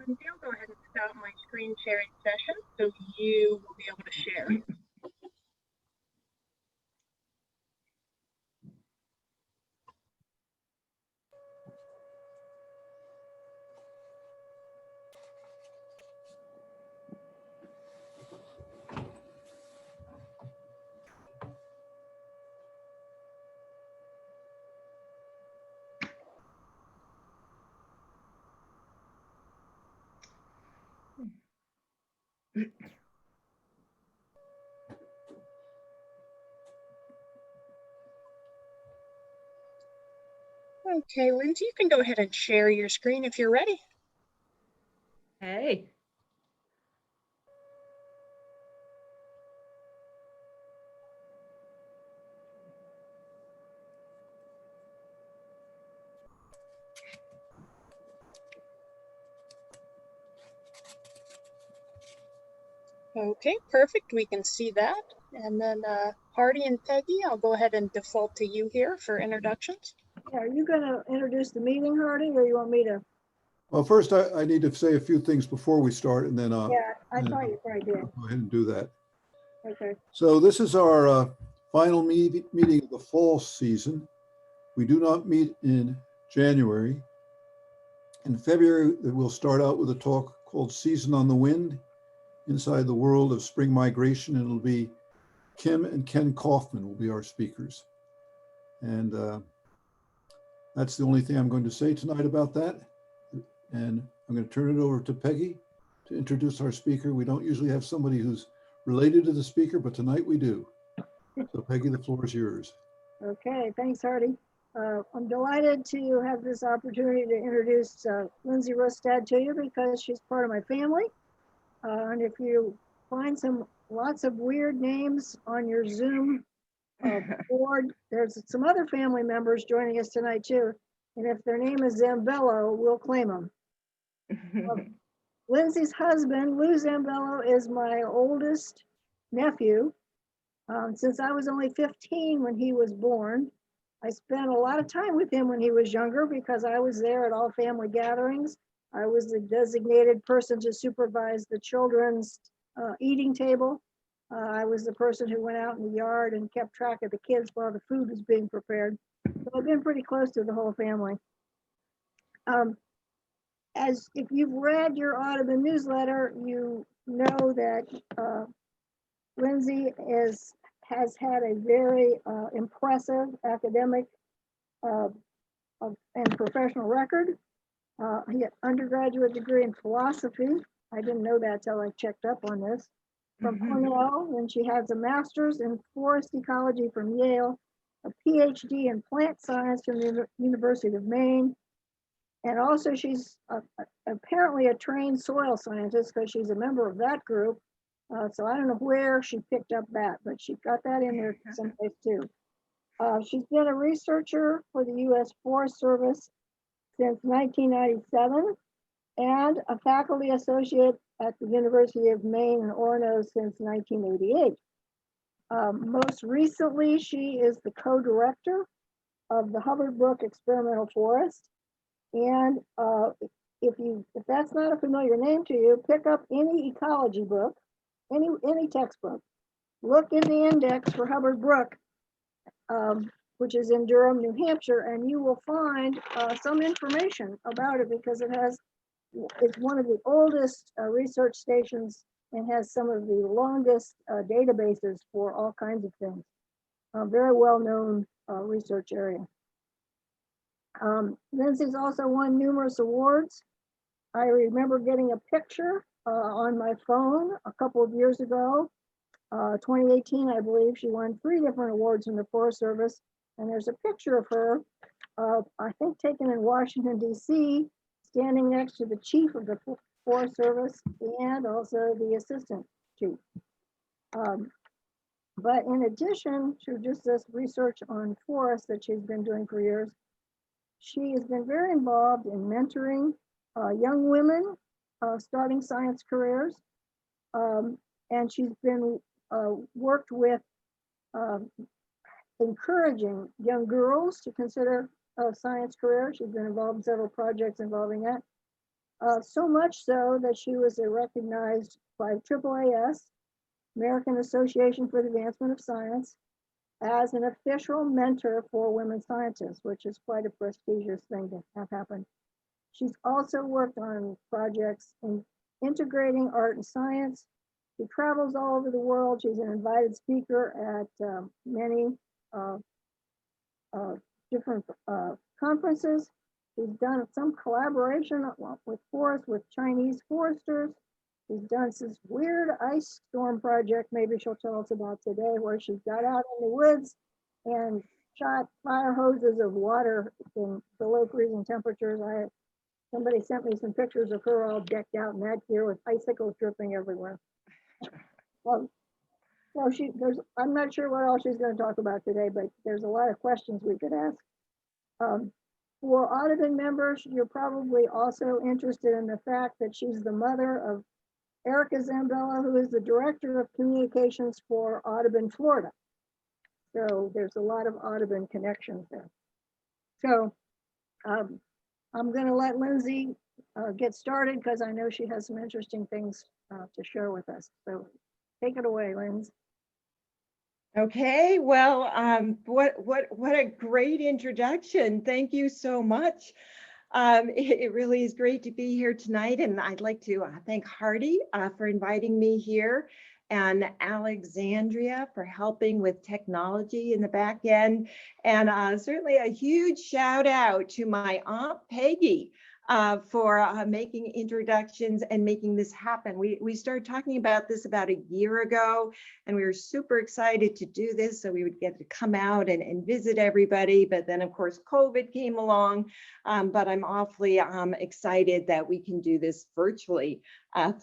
Lindsey, I'll go ahead and stop my screen sharing session so you will be able to share. Okay, Lindsey, you can go ahead and share your screen if you're ready. Hey. Okay, perfect. We can see that. And then Hardy and Peggy, I'll go ahead and default to you here for introductions. Yeah, are you going to introduce the meeting, Hardy, or you want me to? Well, first, I need to say a few things before we start, and then Yeah, I thought you probably did. I'll go ahead and do that. Okay. So this is our final meeting of the fall season. We do not meet in January. In February, we'll start out with a talk called Season on the Wind, Inside the World of Spring Migration, and it'll be Kim and Ken Kaufman will be our speakers. And that's the only thing I'm going to say tonight about that. And I'm going to turn it over to Peggy to introduce our speaker. We don't usually have somebody who's related to the speaker, but tonight we do. So Peggy, the floor is yours. Okay, thanks, Hardy. I'm delighted to have this opportunity to introduce Lindsey Rustad to you because she's part of my family. And if you find lots of weird names on your Zoom board, there's some other family members joining us tonight too. And if their name is Zambello, we'll claim them. Lindsey's husband, Lou Zambello, is my oldest nephew. Since I was only 15 when he was born, I spent a lot of time with him when he was younger because I was there at all family gatherings. I was the designated person to supervise the children's eating table. I was the person who went out in the yard and kept track of the kids while the food was being prepared. So I've been pretty close to the whole family. As if you've read your Audubon newsletter, you know that Lindsey has had a very impressive academic and professional record. He had undergraduate degree in philosophy. I didn't know that till I checked up on this. From Cornell, and she has a master's in forest ecology from Yale, a PhD in plant science from the University of Maine, and also she's apparently a trained soil scientist because she's a member of that group. So I don't know where she picked up that, but she got that in there someplace too. She's been a researcher for the U.S. Forest Service since 1997 and a faculty associate at the University of Maine in Orono since 1988. Most recently, she is the co-director of the Hubbard Brook Experimental Forest. And if that's not a familiar name to you, pick up any ecology book, any textbook. Look in the index for Hubbard Brook, which is in Durham, New Hampshire, and you will find some information about it because it's one of the oldest research stations and has some of the longest databases for all kinds of things. Very well-known research area. Lindsey's also won numerous awards. I remember getting a picture on my phone a couple of years ago. 2018, I believe, she won 3 different awards from the Forest Service. And there's a picture of her, I think taken in Washington, D.C., standing next to the chief of the Forest Service and also the assistant chief. But in addition to just this research on forests that she's been doing for years, she has been very involved in mentoring young women starting science careers. And she's been worked with encouraging young girls to consider a science career. She's been involved in several projects involving that. So much so that she was recognized by AAAS, American Association for the Advancement of Science, as an official mentor for women scientists, which is quite a prestigious thing to have happen. She's also worked on projects in integrating art and science. She travels all over the world. She's an invited speaker at many different conferences. She's done some collaboration with forests, with Chinese foresters. She's done this weird ice storm project, maybe she'll tell us about today, where she got out in the woods and shot fire hoses of water in below freezing temperatures. Somebody sent me some pictures of her all decked out in that gear with icicles dripping everywhere. Well, I'm not sure what else she's going to talk about today, but there's a lot of questions we could ask. For Audubon members, you're probably also interested in the fact that she's the mother of Erica Zambella, who is the Director of Communications for Audubon, Florida. So there's a lot of Audubon connections there. So I'm going to let Lindsey get started because I know she has some interesting things to share with us. So take it away, Lindsey. Okay, well, what a great introduction. Thank you so much. It really is great to be here tonight, and I'd like to thank Hardy for inviting me here, and Alexandria for helping with technology in the back end, and certainly a huge shout out to my Aunt Peggy for making introductions and making this happen. We started talking about this about a year ago, and we were super excited to do this so we would get to come out and visit everybody. But then, of course, COVID came along, but I'm awfully excited that we can do this virtually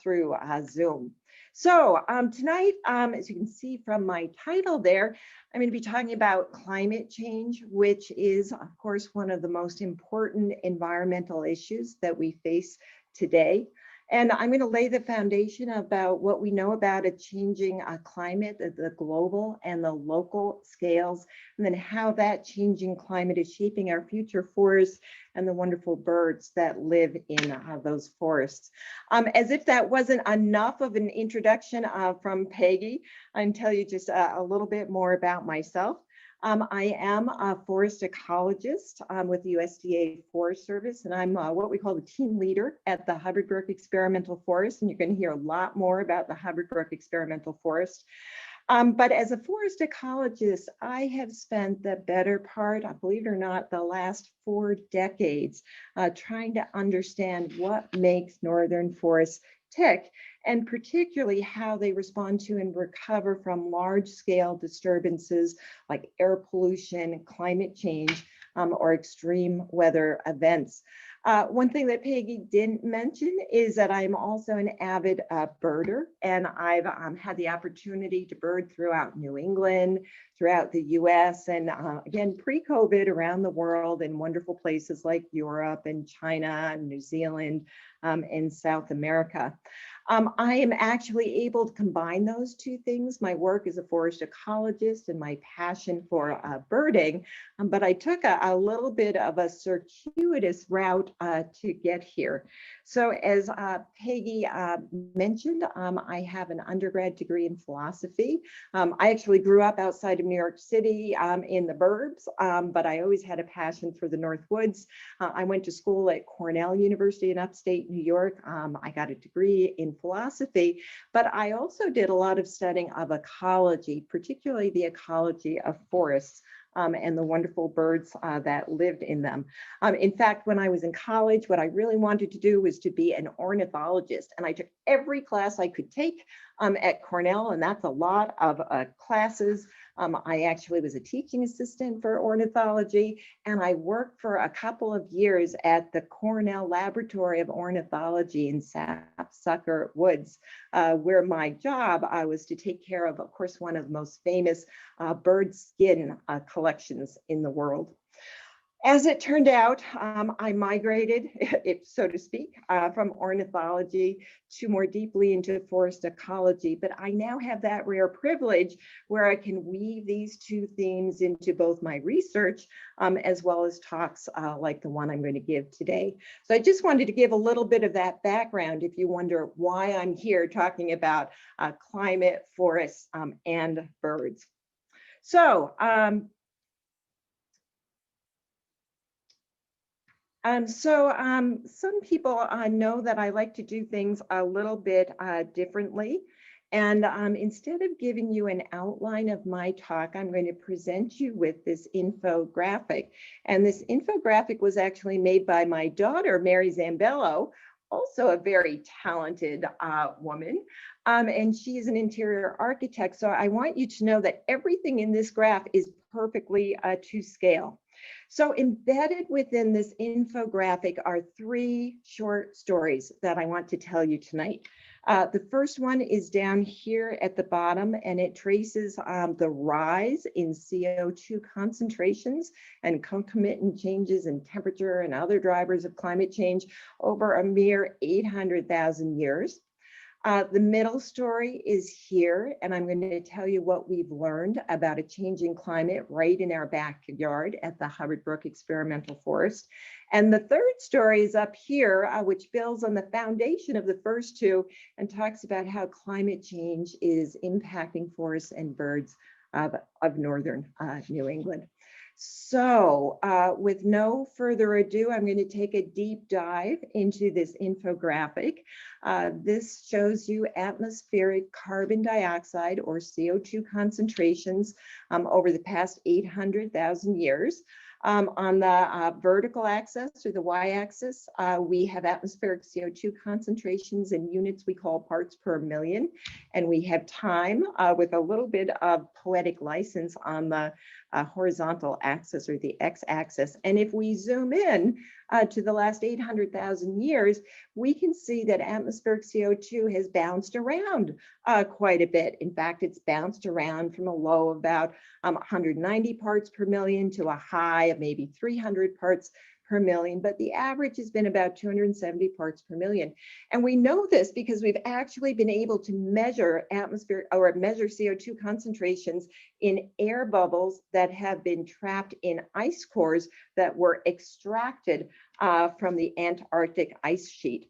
through Zoom. So tonight, as you can see from my title there, I'm going to be talking about climate change, which is, of course, one of the most important environmental issues that we face today. And I'm going to lay the foundation about what we know about a changing climate at the global and the local scales, and then how that changing climate is shaping our future forests and the wonderful birds that live in those forests. As if that wasn't enough of an introduction from Peggy, I'm telling you just a little bit more about myself. I am a forest ecologist with the USDA Forest Service, and I'm what we call the team leader at the Hubbard Brook Experimental Forest, and you're going to hear a lot more about the Hubbard Brook Experimental Forest. But as a forest ecologist, I have spent the better part, believe it or not, the last 4 decades trying to understand what makes northern forests tick, and particularly how they respond to and recover from large-scale disturbances like air pollution, climate change, or extreme weather events. One thing that Peggy didn't mention is that I'm also an avid birder, and I've had the opportunity to bird throughout New England, throughout the US, and again, pre-COVID around the world in wonderful places like Europe and China and New Zealand and South America. I am actually able to combine those two things, my work as a forest ecologist and my passion for birding, but I took a little bit of a circuitous route to get here. So as Peggy mentioned, I have an undergrad degree in philosophy. I actually grew up outside of New York City in the burbs, but I always had a passion for the North Woods. I went to school at Cornell University in upstate New York. I got a degree in philosophy, but I also did a lot of studying of ecology, particularly the ecology of forests. And the wonderful birds that lived in them. In fact, when I was in college, what I really wanted to do was to be an ornithologist. And I took every class I could take at Cornell, and that's a lot of classes. I actually was a teaching assistant for ornithology, and I worked for a couple of years at the Cornell Laboratory of Ornithology in Sapsucker Woods, where my job was to take care of course, one of the most famous bird skin collections in the world. As it turned out, I migrated, if so to speak, from ornithology to more deeply into forest ecology, but I now have that rare privilege where I can weave these two themes into both my research as well as talks like the one I'm going to give today. So I just wanted to give a little bit of that background if you wonder why I'm here talking about climate, forests, and birds. So, some people know that I like to do things a little bit differently. And instead of giving you an outline of my talk, I'm going to present you with this infographic. And this infographic was actually made by my daughter, Mary Zambello, also a very talented woman. And she is an interior architect. So I want you to know that everything in this graph is perfectly to scale. So embedded within this infographic are three short stories that I want to tell you tonight. The first one is down here at the bottom, and it traces the rise in CO2 concentrations and concomitant changes in temperature and other drivers of climate change over a mere 800,000 years. The middle story is here, and I'm going to tell you what we've learned about a changing climate right in our backyard at the Hubbard Brook Experimental Forest. And the third story is up here, which builds on the foundation of the first two and talks about how climate change is impacting forests and birds of northern New England. So with no further ado, I'm going to take a deep dive into this infographic. This shows you atmospheric carbon dioxide or CO2 concentrations over the past 800,000 years. On the vertical axis or the y-axis, we have atmospheric CO2 concentrations in units we call parts per million. And we have time with a little bit of poetic license on the horizontal axis or the x-axis. And if we zoom in to the last 800,000 years, we can see that atmospheric CO2 has bounced around quite a bit. In fact, it's bounced around from a low of about 190 parts per million to a high of maybe 300 parts per million, but the average has been about 270 parts per million. And we know this because we've actually been able to measure atmospheric or measure CO2 concentrations in air bubbles that have been trapped in ice cores that were extracted from the Antarctic ice sheet.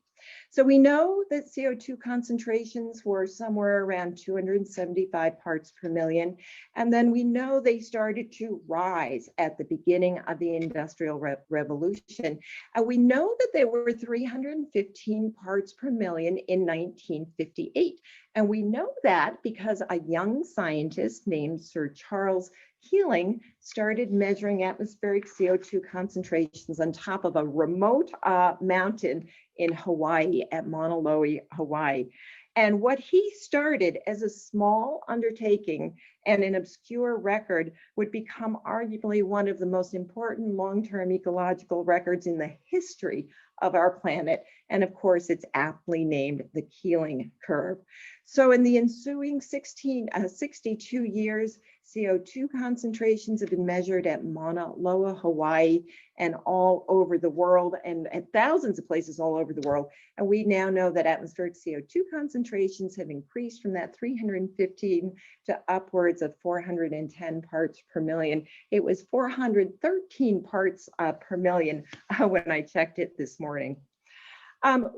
So we know that CO2 concentrations were somewhere around 275 parts per million. And then we know they started to rise at the beginning of the Industrial Revolution. And we know that they were 315 parts per million in 1958. And we know that because a young scientist named Sir Charles Keeling started measuring atmospheric CO2 concentrations on top of a remote mountain in Hawaii, at Mauna Loa, Hawaii. And what he started as a small undertaking and an obscure record would become arguably one of the most important long-term ecological records in the history of our planet. And of course, it's aptly named the Keeling curve. So in the ensuing 62 years, CO2 concentrations have been measured at Mauna Loa, Hawaii, and all over the world, and at thousands of places all over the world. And we now know that atmospheric CO2 concentrations have increased from that 315 to upwards of 410 parts per million. It was 413 parts per million when I checked it this morning.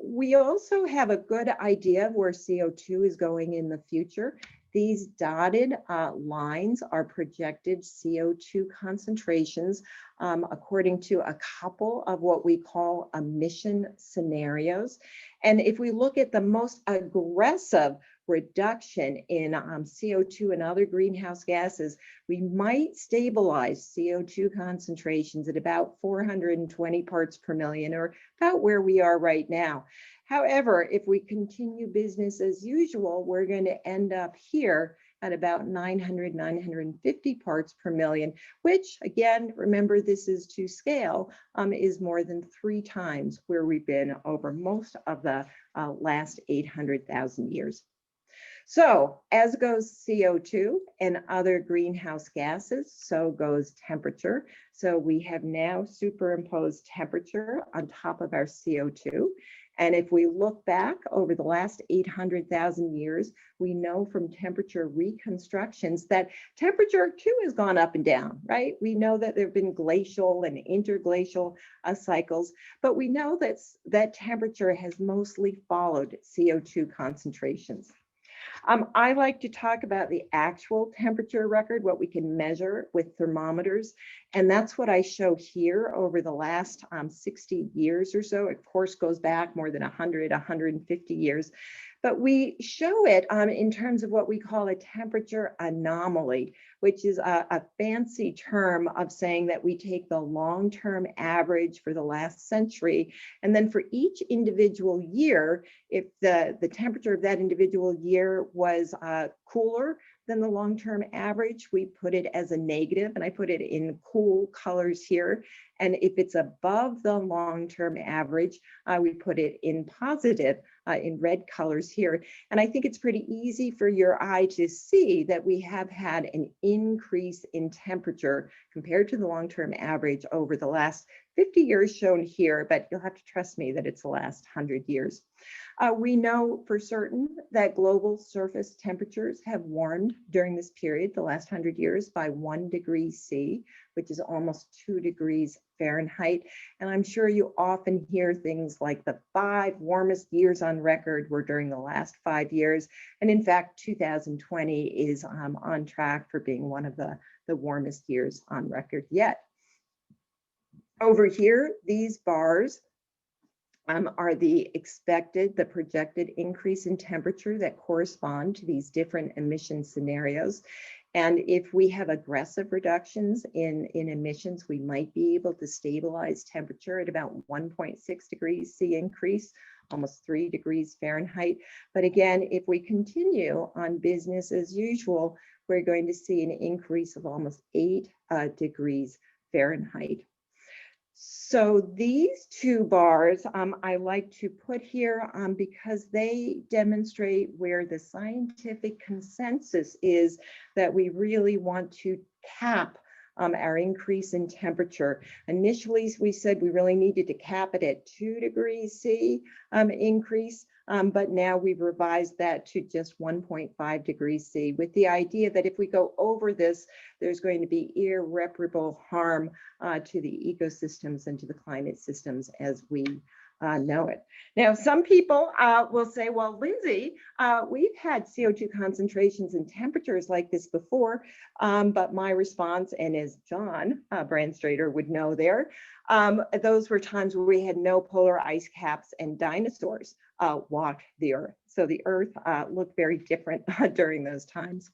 We also have a good idea of where CO2 is going in the future. These dotted lines are projected CO2 concentrations according to a couple of what we call emission scenarios. And if we look at the most aggressive reduction in CO2 and other greenhouse gases, we might stabilize CO2 concentrations at about 420 parts per million, or about where we are right now. However, if we continue business as usual, we're going to end up here at about 900, 950 parts per million, which again, remember this is to scale, is more than 3 times where we've been over most of the last 800,000 years. So as goes CO2 and other greenhouse gases, so goes temperature. So we have now superimposed temperature on top of our CO2. And if we look back over the last 800,000 years, we know from temperature reconstructions that temperature too has gone up and down, right? We know that there have been glacial and interglacial cycles, but we know that temperature has mostly followed CO2 concentrations. I like to talk about the actual temperature record, what we can measure with thermometers. And that's what I show here over the last 60 years or so. Of course, goes back more than 100, 150 years. But we show it in terms of what we call a temperature anomaly, which is a fancy term of saying that we take the long-term average for the last century. And then for each individual year, if the temperature of that individual year was cooler than the long-term average, we put it as a negative, and I put it in cool colors here. And if it's above the long-term average, we put it in positive in red colors here. And I think it's pretty easy for your eye to see that we have had an increase in temperature compared to the long-term average over the last 50 years shown here, but you'll have to trust me that it's the last 100 years. We know for certain that global surface temperatures have warmed during this period, the last 100 years, by 1 degree C, which is almost 2 degrees Fahrenheit. And I'm sure you often hear things like the 5 warmest years on record were during the last 5 years. And in fact, 2020 is on track for being one of the warmest years on record yet. Over here, these bars are the projected increase in temperature that correspond to these different emission scenarios. And if we have aggressive reductions in emissions, we might be able to stabilize temperature at about 1.6 degrees C increase, almost 3 degrees Fahrenheit. But again, if we continue on business as usual, we're going to see an increase of almost 8 degrees Fahrenheit. So these two bars I like to put here because they demonstrate where the scientific consensus is that we really want to cap our increase in temperature. Initially, we said we really needed to cap it at 2 degrees C increase, but now we've revised that to just 1.5 degrees C with the idea that if we go over this, there's going to be irreparable harm to the ecosystems and to the climate systems as we know it. Now, some people will say, well, Lindsey, we've had CO2 concentrations and temperatures like this before, but my response, and as John Brandstrader would know there, those were times where we had no polar ice caps and dinosaurs walked the Earth. So the Earth looked very different during those times.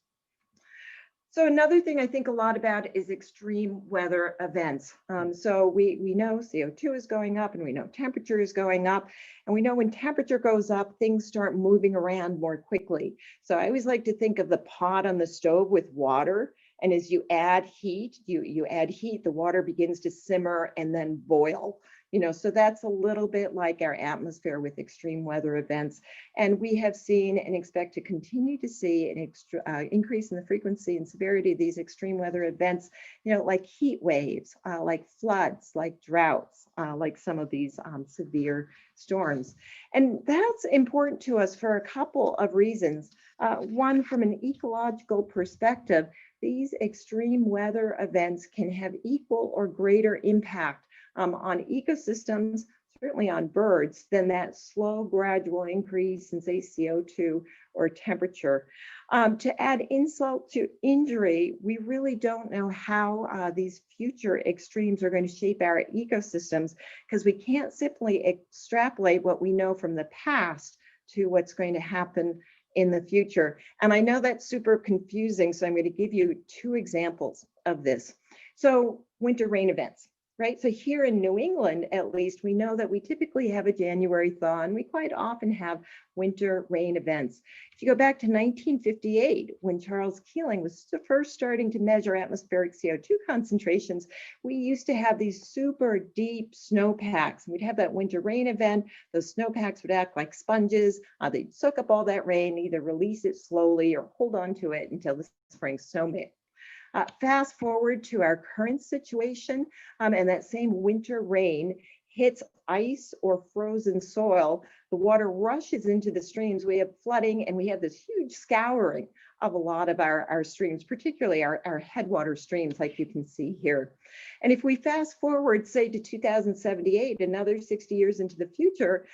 So another thing I think a lot about is extreme weather events. So we know CO2 is going up and we know temperature is going up. And we know when temperature goes up, things start moving around more quickly. So I always like to think of the pot on the stove with water. And as you add heat, you add heat, the water begins to simmer and then boil. So that's a little bit like our atmosphere with extreme weather events. And we have seen and expect to continue to see an increase in the frequency and severity of these extreme weather events, like heat waves, like floods, like droughts, like some of these severe storms. And that's important to us for a couple of reasons. One, from an ecological perspective, these extreme weather events can have equal or greater impact on ecosystems, certainly on birds, than that slow, gradual increase in, say, CO2 or temperature. To add insult to injury, we really don't know how these future extremes are going to shape our ecosystems, because we can't simply extrapolate what we know from the past to what's going to happen in the future. And I know that's super confusing, so I'm going to give you 2 examples of this. So winter rain events. right? So here in New England, at least, we know that we typically have a January thaw, and we quite often have winter rain events. If you go back to 1958, when Charles Keeling was first starting to measure atmospheric CO2 concentrations, we used to have these super deep snowpacks. We'd have that winter rain event. Those snowpacks would act like sponges. They'd soak up all that rain, either release it slowly or hold on to it until the spring snow melt. Fast forward to our current situation, and that same winter rain hits ice or frozen soil, the water rushes into the streams, we have flooding, and we have this huge scouring of a lot of our streams, particularly our headwater streams, like you can see here. And if we fast forward, say, to 2078, another 60 years into the future,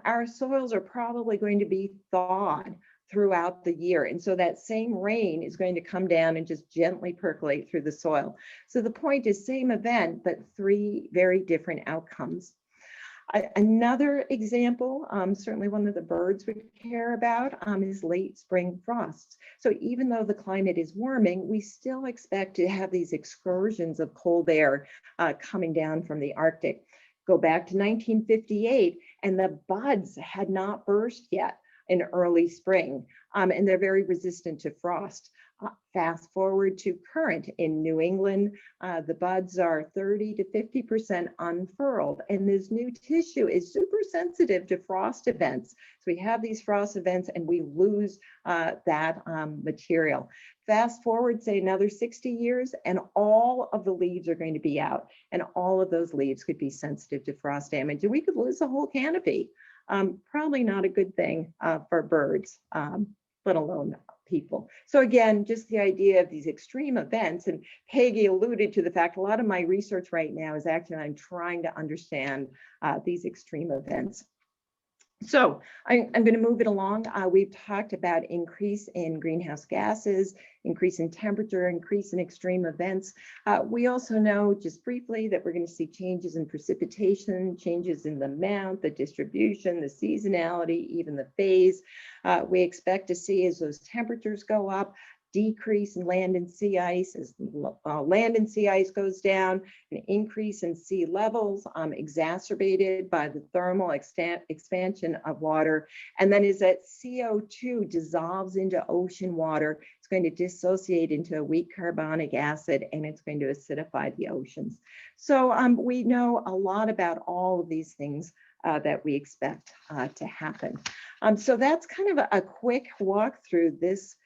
our soils are probably going to be thawed throughout the year. And so that same rain is going to come down and just gently percolate through the soil. So the point is same event, but three very different outcomes. Another example, certainly one that the birds would care about, is late spring frosts. So even though the climate is warming, we still expect to have these excursions of cold air coming down from the Arctic. Go back to 1958, and the buds had not burst yet in early spring, and they're very resistant to frost. Fast forward to current in New England, the buds are 30 to 50% unfurled, and this new tissue is super sensitive to frost events. So we have these frost events and we lose that material. Fast forward, say, another 60 years, and all of the leaves are going to be out, and all of those leaves could be sensitive to frost damage, and we could lose a whole canopy. Probably not a good thing for birds, let alone people. So again, just the idea of these extreme events, and Peggy alluded to the fact a lot of my research right now is actually I'm trying to understand these extreme events. So I'm going to move it along. We've talked about increase in greenhouse gases, increase in temperature, increase in extreme events. We also know, just briefly, that we're going to see changes in precipitation, changes in the amount, the distribution, the seasonality, even the phase. We expect to see, as those temperatures go up, decrease in land and sea ice as land and sea ice goes down, an increase in sea levels exacerbated by the thermal expansion of water. And then as that CO2 dissolves into ocean water, it's going to dissociate into a weak carbonic acid, and it's going to acidify the oceans. So we know a lot about all of these things that we expect to happen. So that's kind of a quick walk through this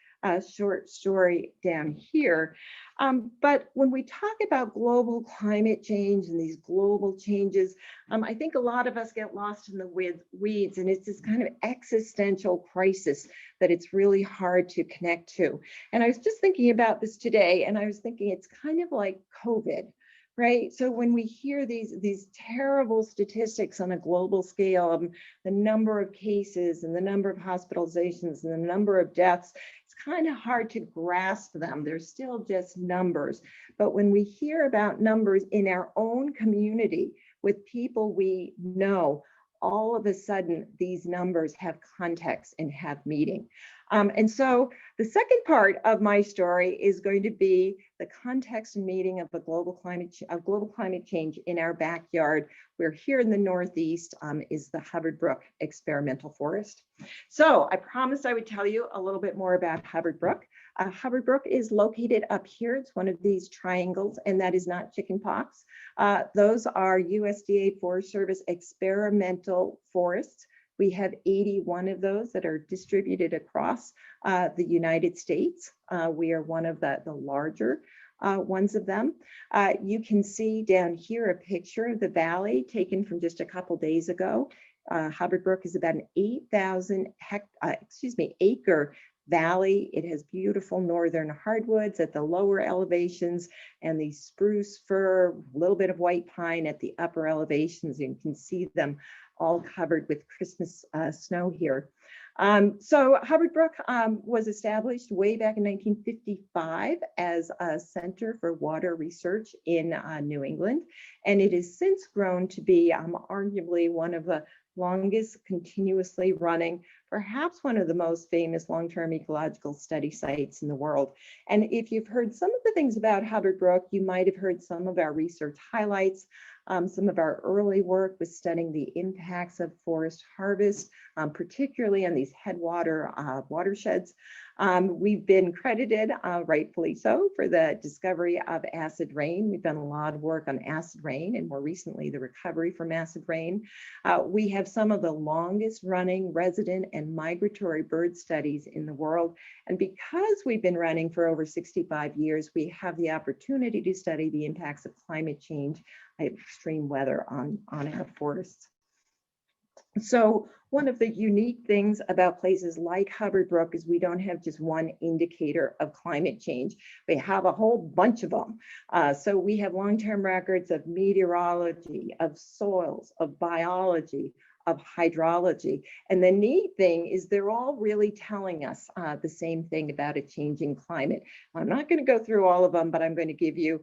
short story down here. But when we talk about global climate change and these global changes, I think a lot of us get lost in the weeds, and it's this kind of existential crisis that it's really hard to connect to. And I was just thinking about this today, and I was thinking it's kind of like COVID. Right. So when we hear these terrible statistics on a global scale, the number of cases and the number of hospitalizations and the number of deaths, it's kind of hard to grasp them. They're still just numbers. But when we hear about numbers in our own community with people we know, all of a sudden these numbers have context and have meaning. And so the second part of my story is going to be the context and meaning of global climate change in our backyard. We're here in the Northeast, is the Hubbard Brook experimental forest. So I promised I would tell you a little bit more about Hubbard Brook. Hubbard Brook is located up here. It's one of these triangles, and that is not chickenpox. Those are USDA Forest Service experimental forests. We have 81 of those that are distributed across the United States. We are one of the larger ones of them. You can see down here a picture of the valley taken from just a couple days ago. Hubbard Brook is about an 8,000 acre valley. It has beautiful northern hardwoods at the lower elevations and the spruce fir, a little bit of white pine at the upper elevations. You can see them all covered with Christmas snow here. So Hubbard Brook was established way back in 1955 as a center for water research in New England, and it has since grown to be arguably one of the longest continuously running, perhaps one of the most famous long-term ecological study sites in the world. And if you've heard some of the things about Hubbard Brook, you might have heard some of our research highlights. Some of our early work was studying the impacts of forest harvest, particularly on these headwater watersheds. We've been credited, rightfully so, for the discovery of acid rain. We've done a lot of work on acid rain and more recently the recovery from acid rain. We have some of the longest running resident and migratory bird studies in the world. And because we've been running for over 65 years, we have the opportunity to study the impacts of climate change and extreme weather on our forests. So one of the unique things about places like Hubbard Brook is we don't have just one indicator of climate change. We have a whole bunch of them. So we have long-term records of meteorology, of soils, of biology, of hydrology. And the neat thing is they're all really telling us the same thing about a changing climate. I'm not going to go through all of them, but I'm going to give you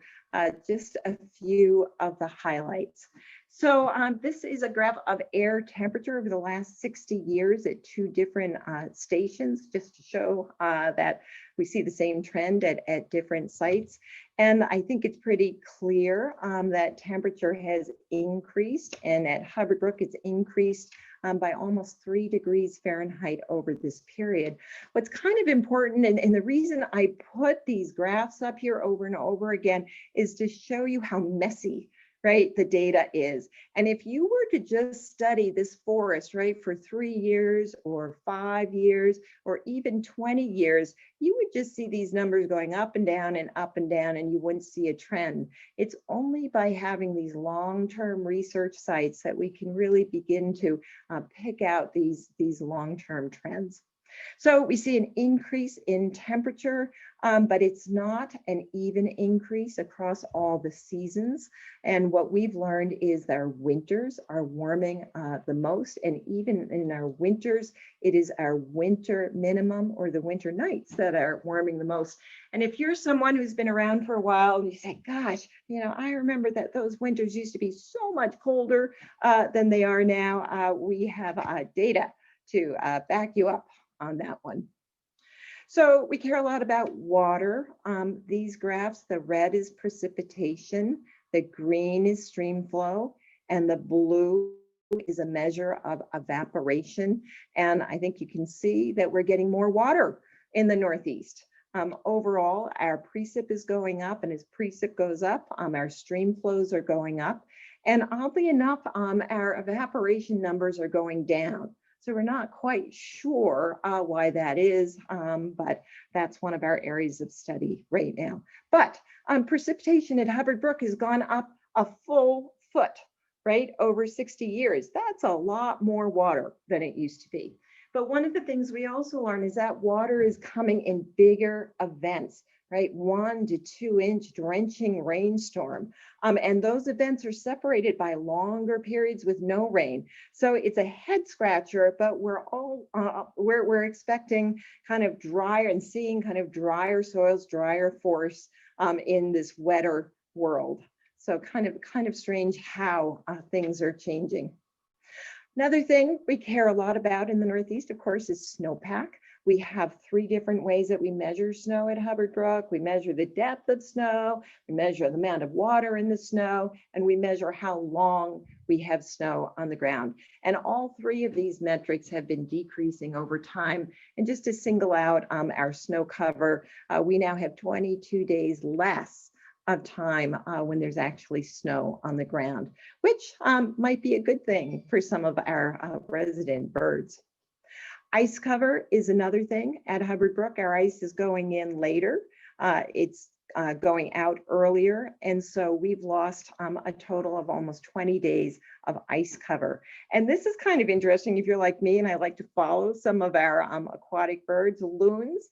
just a few of the highlights. So this is a graph of air temperature over the last 60 years at two different stations, just to show that we see the same trend at different sites. And I think it's pretty clear that temperature has increased, and at Hubbard Brook, it's increased by almost 3 degrees Fahrenheit over this period. What's kind of important, and the reason I put these graphs up here over and over again, is to show you how messy, right, the data is. And if you were to just study this forest, right, for 3 years or 5 years or even 20 years, you would just see these numbers going up and down and up and down, and you wouldn't see a trend. It's only by having these long-term research sites that we can really begin to pick out these long-term trends. So we see an increase in temperature, but it's not an even increase across all the seasons. And what we've learned is that our winters are warming the most. And even in our winters, it is our winter minimum or the winter nights that are warming the most. And if you're someone who's been around for a while and you say, gosh, I remember that those winters used to be so much colder than they are now, we have data to back you up on that one. So we care a lot about water. These graphs, the red is precipitation, the green is stream flow, and the blue is a measure of evaporation. And I think you can see that we're getting more water in the Northeast. Overall, our precip is going up, and as precip goes up, our stream flows are going up. And oddly enough, our evaporation numbers are going down. So we're not quite sure why that is, but that's one of our areas of study right now. But precipitation at Hubbard Brook has gone up a full foot, right, over 60 years. That's a lot more water than it used to be. But one of the things we also learn is that water is coming in bigger events, right? 1 to 2 inch drenching rainstorm. And those events are separated by longer periods with no rain. So it's a head scratcher, but we're expecting kind of drier and seeing kind of drier soils, drier forests in this wetter world. So kind of strange how things are changing. Another thing we care a lot about in the Northeast, of course, is snowpack. We have 3 different ways that we measure snow at Hubbard Brook. We measure the depth of snow, we measure the amount of water in the snow, and we measure how long we have snow on the ground. And all 3 of these metrics have been decreasing over time. And just to single out our snow cover, we now have 22 days less of time when there's actually snow on the ground, which might be a good thing for some of our resident birds. Ice cover is another thing at Hubbard Brook. Our ice is going in later. It's going out earlier. And so we've lost a total of almost 20 days of ice cover. And this is kind of interesting if you're like me and I like to follow some of our aquatic birds. Loons,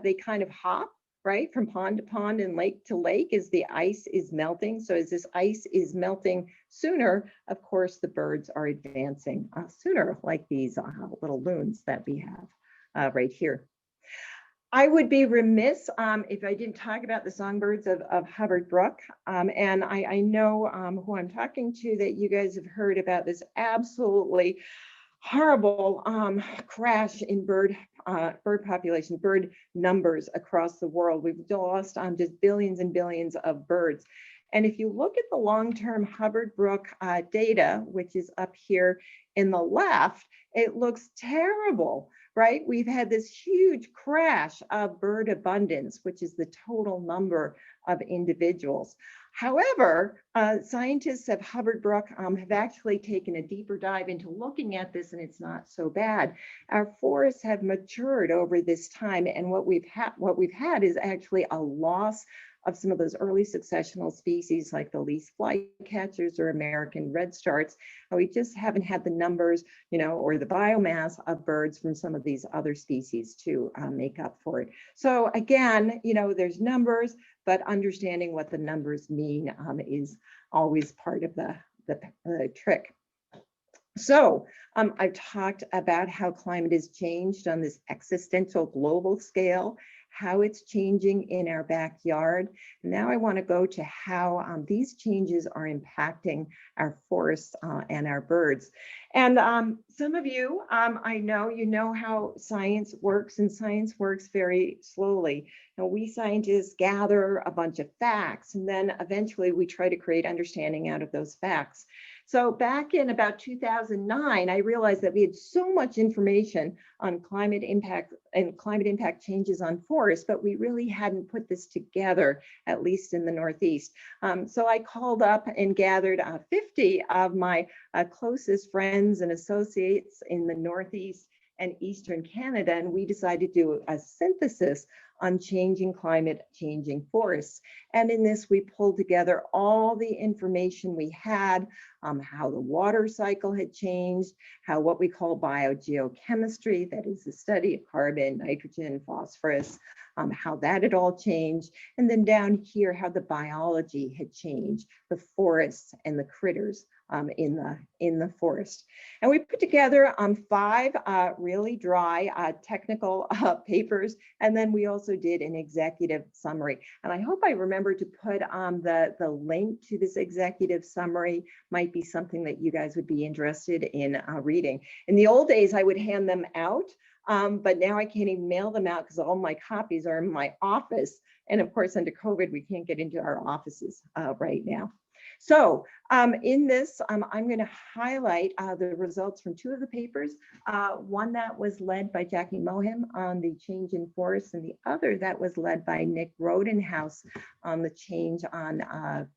they kind of hop, right, from pond to pond and lake to lake as the ice is melting. So as this ice is melting sooner, of course, the birds are advancing sooner, like these little loons that we have right here. I would be remiss if I didn't talk about the songbirds of Hubbard Brook. And I know who I'm talking to, that you guys have heard about this absolutely horrible crash in bird population, bird numbers across the world. We've lost just billions and billions of birds. And if you look at the long-term Hubbard Brook data, which is up here in the left, it looks terrible, right? We've had this huge crash of bird abundance, which is the total number of individuals. However, scientists at Hubbard Brook have actually taken a deeper dive into looking at this, and it's not so bad. Our forests have matured over this time, and what we've had is actually a loss of some of those early successional species like the least flycatchers or American redstarts. We just haven't had the numbers, or the biomass of birds from some of these other species to make up for it. So again, there's numbers, but understanding what the numbers mean is always part of the trick. So I've talked about how climate has changed on this existential global scale, how it's changing in our backyard. Now I want to go to how these changes are impacting our forests and our birds. And some of you, I know how science works, and science works very slowly. Now, we scientists gather a bunch of facts, and then eventually we try to create understanding out of those facts. So back in about 2009, I realized that we had so much information on climate impact and climate impact changes on forests, but we really hadn't put this together, at least in the Northeast. So I called up and gathered 50 of my closest friends and associates in the Northeast and Eastern Canada, and we decided to do a synthesis on changing climate, changing forests. And in this, we pulled together all the information we had, how the water cycle had changed, how what we call biogeochemistry, that is the study of carbon, nitrogen, phosphorus, how that had all changed. And then down here, how the biology had changed, the forests and the critters in the forest. And we put together 5 really dry technical papers, and then we also did an executive summary. And I hope I remember to put the link to this executive summary. Might be something that you guys would be interested in reading. In the old days, I would hand them out, but now I can't even mail them out because all my copies are in my office. And of course, under COVID, we can't get into our offices right now. So in this, I'm going to highlight the results from 2 of the papers, one that was led by Jackie Mohim on the change in forests, and the other that was led by Nick Rodenhouse on the change on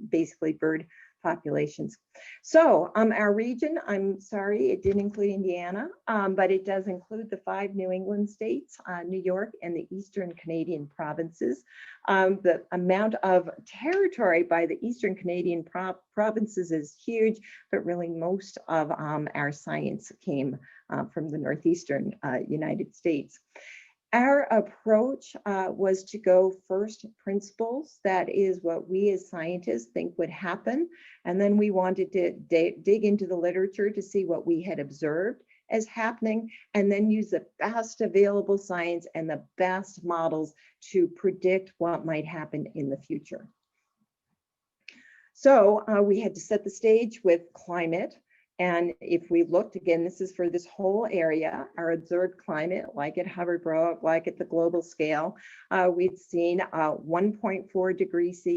basically bird populations. So our region, I'm sorry, it didn't include Indiana, but it does include the 5 New England states, New York, and the Eastern Canadian provinces. The amount of territory by the Eastern Canadian provinces is huge, but really most of our science came from the Northeastern United States. Our approach was to go first principles. That is what we as scientists think would happen. And then we wanted to dig into the literature to see what we had observed as happening, and then use the best available science and the best models to predict what might happen in the future. So we had to set the stage with climate. And if we looked, again, this is for this whole area, our observed climate, like at Hubbard Brook, like at the global scale, we've seen 1.4 degrees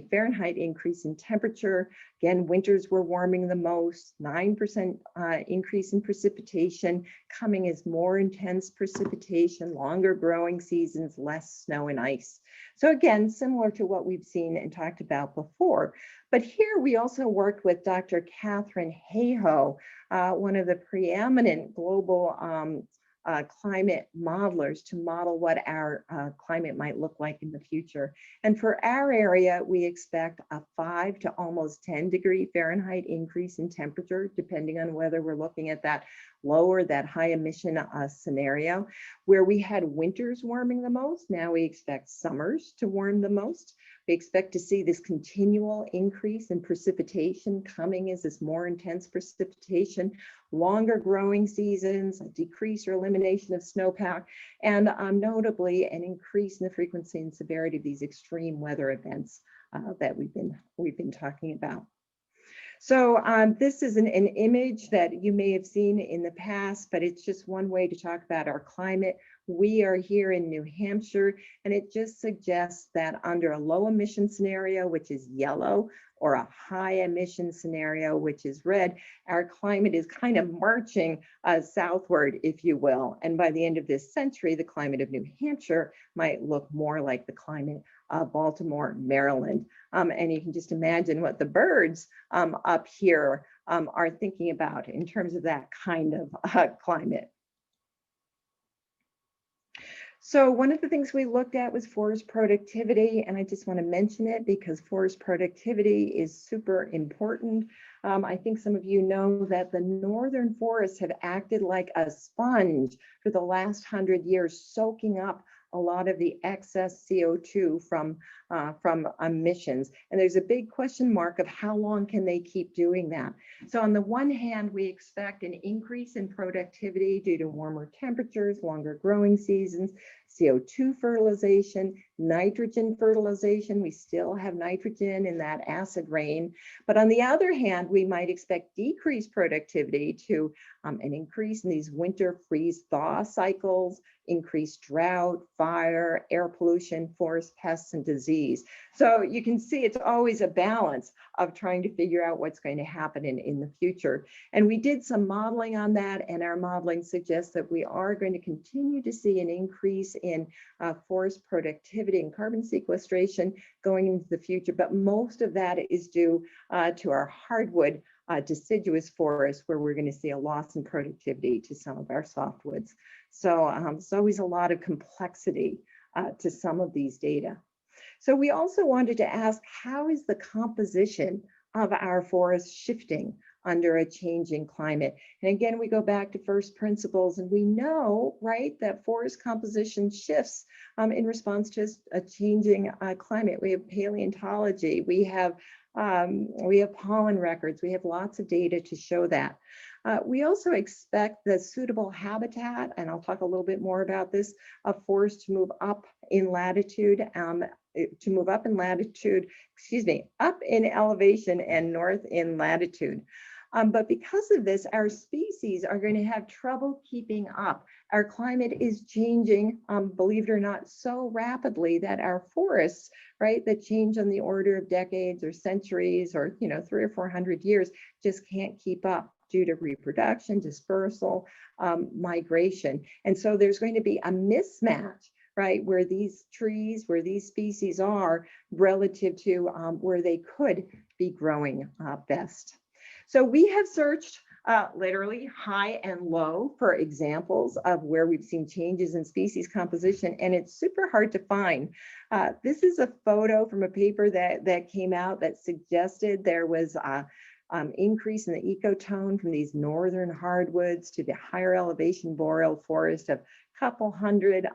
Fahrenheit increase in temperature. Again, winters were warming the most, 9% increase in precipitation, coming as more intense precipitation, longer growing seasons, less snow and ice. So again, similar to what we've seen and talked about before. But here we also worked with Dr. Catherine Hayhoe, one of the preeminent global climate modelers, to model what our climate might look like in the future. And for our area, we expect a 5 to almost 10 degree Fahrenheit increase in temperature, depending on whether we're looking at that lower, that high emission scenario. Where we had winters warming the most, now we expect summers to warm the most. We expect to see this continual increase in precipitation coming as this more intense precipitation, longer growing seasons, a decrease or elimination of snowpack, and notably an increase in the frequency and severity of these extreme weather events that we've been talking about. So this is an image that you may have seen in the past, but it's just one way to talk about our climate. We are here in New Hampshire, and it just suggests that under a low emission scenario, which is yellow, or a high emission scenario, which is red, our climate is kind of marching southward, if you will. And by the end of this century, the climate of New Hampshire might look more like the climate of Baltimore, Maryland. And you can just imagine what the birds up here are thinking about in terms of that kind of climate. So one of the things we looked at was forest productivity, and I just want to mention it because forest productivity is super important. I think some of you know that the northern forests have acted like a sponge for the last 100 years, soaking up a lot of the excess CO2 from emissions. And there's a big question mark of how long can they keep doing that. So on the one hand, we expect an increase in productivity due to warmer temperatures, longer growing seasons, CO2 fertilization, nitrogen fertilization. We still have nitrogen in that acid rain. But on the other hand, we might expect decreased productivity to an increase in these winter freeze-thaw cycles, increased drought, fire, air pollution, forest pests, and disease. So you can see it's always a balance of trying to figure out what's going to happen in the future. And we did some modeling on that, and our modeling suggests that we are going to continue to see an increase in forest productivity and carbon sequestration going into the future, but most of that is due to our hardwood deciduous forests, where we're going to see a loss in productivity to some of our softwoods. So there's always a lot of complexity to some of these data. So we also wanted to ask, how is the composition of our forests shifting under a changing climate? And again, we go back to first principles, and we know, right, that forest composition shifts in response to a changing climate. We have paleontology, we have pollen records, we have lots of data to show that. We also expect the suitable habitat, and I'll talk a little bit more about this, of forests to move up in latitude, up in elevation and north in latitude. But because of this, our species are going to have trouble keeping up. Our climate is changing, believe it or not, so rapidly that our forests, right, that change on the order of decades or centuries or 300 or 400 years, just can't keep up due to reproduction, dispersal, migration. And so there's going to be a mismatch, right, where these trees, where these species are relative to where they could be growing best. So we have searched literally high and low for examples of where we've seen changes in species composition, and it's super hard to find. This is a photo from a paper that came out that suggested there was increase in the ecotone from these northern hardwoods to the higher elevation boreal forest of a couple hundred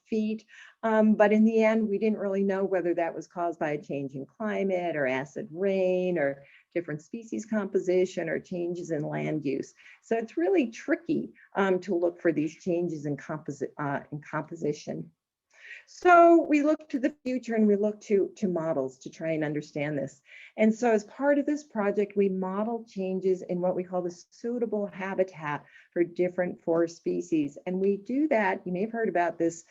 feet. But in the end, we didn't really know whether that was caused by a change in climate or acid rain or different species composition or changes in land use. So it's really tricky to look for these changes in composition. So we look to the future and we look to models to try and understand this. And so as part of this project, we modeled changes in what we call the suitable habitat for different forest species. And we do that, you may have heard about this,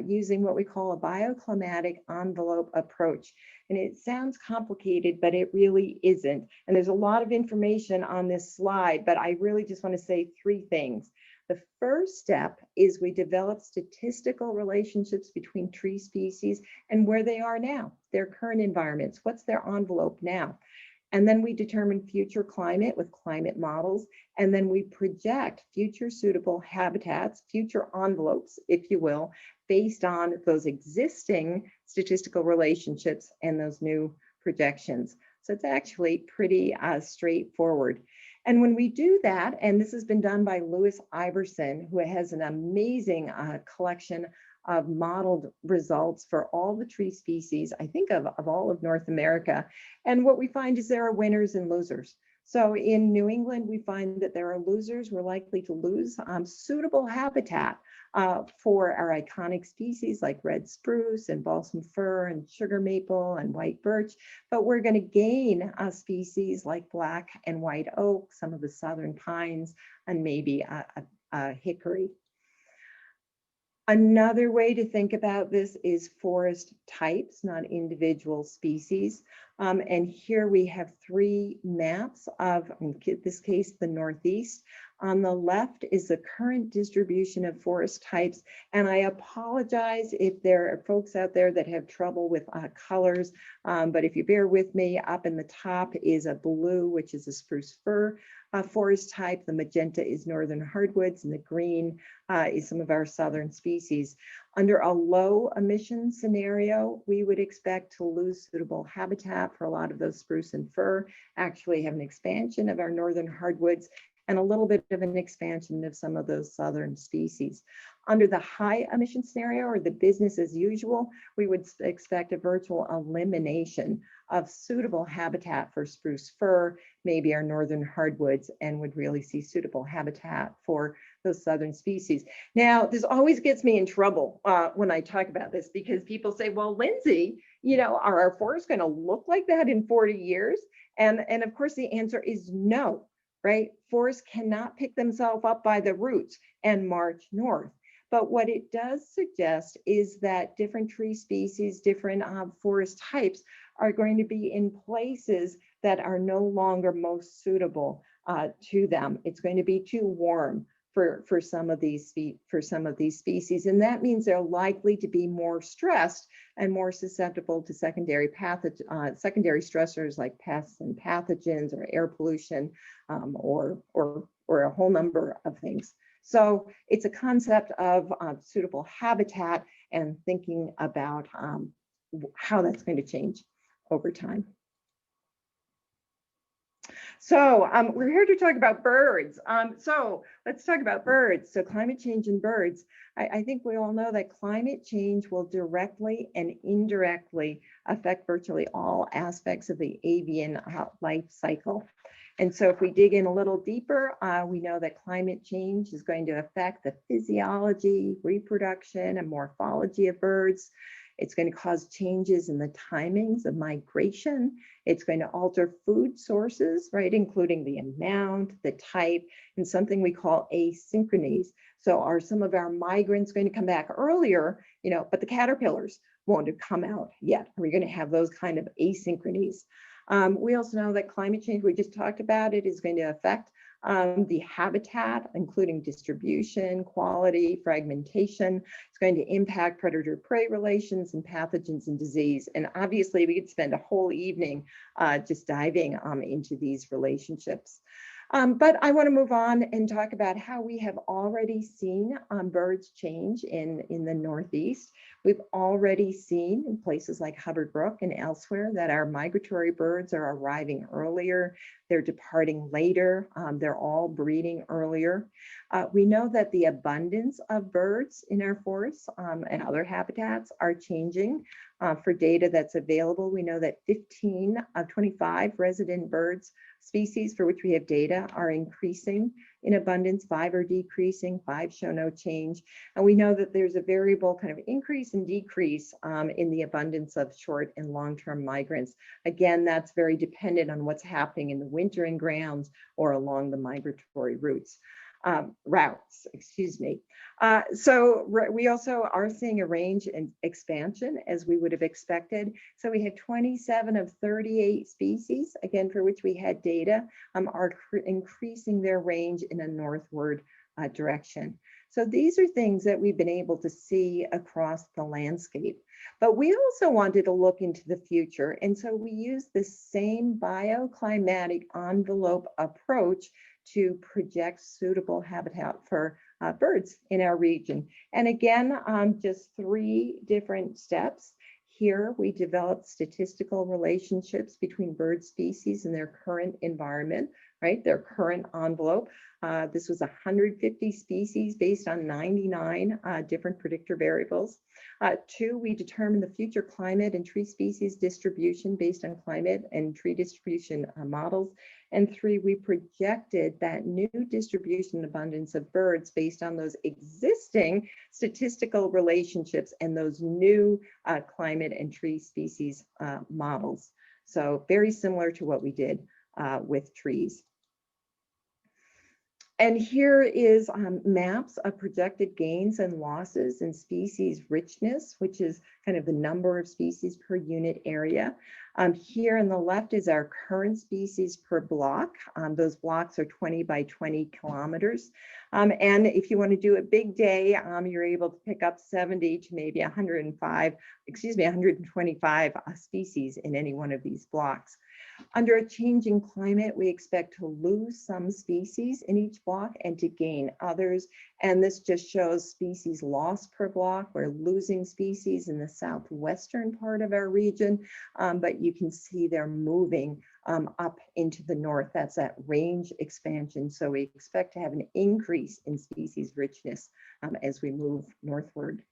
using what we call a bioclimatic envelope approach. And it sounds complicated, but it really isn't. And there's a lot of information on this slide, but I really just want to say three things. The first step is we develop statistical relationships between tree species and where they are now, their current environments, what's their envelope now. And then we determine future climate with climate models, and then we project future suitable habitats, future envelopes, if you will, based on those existing statistical relationships and those new projections. So it's actually pretty straightforward. And when we do that, and this has been done by Louis Iverson, who has an amazing collection of modeled results for all the tree species, I think of all of North America. And what we find is there are winners and losers. So in New England, we find that there are losers. We're likely to lose suitable habitat for our iconic species like red spruce and balsam fir and sugar maple and white birch, but we're going to gain species like black and white oak, some of the southern pines, and maybe a hickory. Another way to think about this is forest types, not individual species. And here we have 3 maps of, in this case, the Northeast. On the left is the current distribution of forest types. And I apologize if there are folks out there that have trouble with colors, but if you bear with me, up in the top is a blue, which is a spruce fir forest type. The magenta is northern hardwoods, and the green is some of our southern species. Under a low emission scenario, we would expect to lose suitable habitat for a lot of those spruce and fir, actually have an expansion of our northern hardwoods, and a little bit of an expansion of some of those southern species. Under the high emission scenario, or the business as usual, we would expect a virtual elimination of suitable habitat for spruce fir, maybe our northern hardwoods, and would really see suitable habitat for those southern species. Now, this always gets me in trouble when I talk about this, because people say, well, Lindsey, you know, are our forests going to look like that in 40 years? And of course, the answer is no, right? Forests cannot pick themselves up by the roots and march north. But what it does suggest is that different tree species, different forest types are going to be in places that are no longer most suitable to them. It's going to be too warm for some of these species, and that means they're likely to be more stressed and more susceptible to secondary stressors like pests and pathogens, or air pollution, or a whole number of things. So it's a concept of suitable habitat and thinking about how that's going to change over time. So we're here to talk about birds. So let's talk about birds. So climate change and birds. I think we all know that climate change will directly and indirectly affect virtually all aspects of the avian life cycle. And so if we dig in a little deeper, we know that climate change is going to affect the physiology, reproduction, and morphology of birds. It's going to cause changes in the timings of migration. It's going to alter food sources, right, including the amount, the type, and something we call asynchronies. So are some of our migrants going to come back earlier, you know, but the caterpillars won't have come out yet? Are we going to have those kind of asynchronies? We also know that climate change, we just talked about it, is going to affect the habitat, including distribution, quality, fragmentation. It's going to impact predator-prey relations and pathogens and disease. And obviously, we could spend a whole evening just diving into these relationships. But I want to move on and talk about how we have already seen birds change in the Northeast. We've already seen in places like Hubbard Brook and elsewhere that our migratory birds are arriving earlier, they're departing later, they're all breeding earlier. We know that the abundance of birds in our forests and other habitats are changing. For data that's available, we know that 15 of 25 resident birds species for which we have data are increasing in abundance, 5 are decreasing, 5 show no change. And we know that there's a variable kind of increase and decrease in the abundance of short and long-term migrants. Again, that's very dependent on what's happening in the wintering grounds or along the migratory routes. So we also are seeing a range in expansion as we would have expected. So we had 27 of 38 species, again, for which we had data, are increasing their range in a northward direction. So these are things that we've been able to see across the landscape. But we also wanted to look into the future. And so we used the same bioclimatic envelope approach to project suitable habitat for birds in our region. And again, just 3 different steps. Here, we developed statistical relationships between bird species and their current environment right? Their current envelope. This was 150 species based on 99 different predictor variables. 2, we determined the future climate and tree species distribution based on climate and tree distribution models. And 3, we projected that new distribution abundance of birds based on those existing statistical relationships and those new climate and tree species models. So very similar to what we did with trees. And here is maps of projected gains and losses in species richness, which is kind of the number of species per unit area. Here on the left is our current species per block. Those blocks are 20 by 20 kilometers. And if you want to do a big day, you're able to pick up 70 to maybe 125 species in any one of these blocks. Under a changing climate, we expect to lose some species in each block and to gain others. And this just shows species loss per block. We're losing species in the southwestern part of our region, but you can see they're moving up into the north. That's that range expansion. So we expect to have an increase in species richness as we move northward.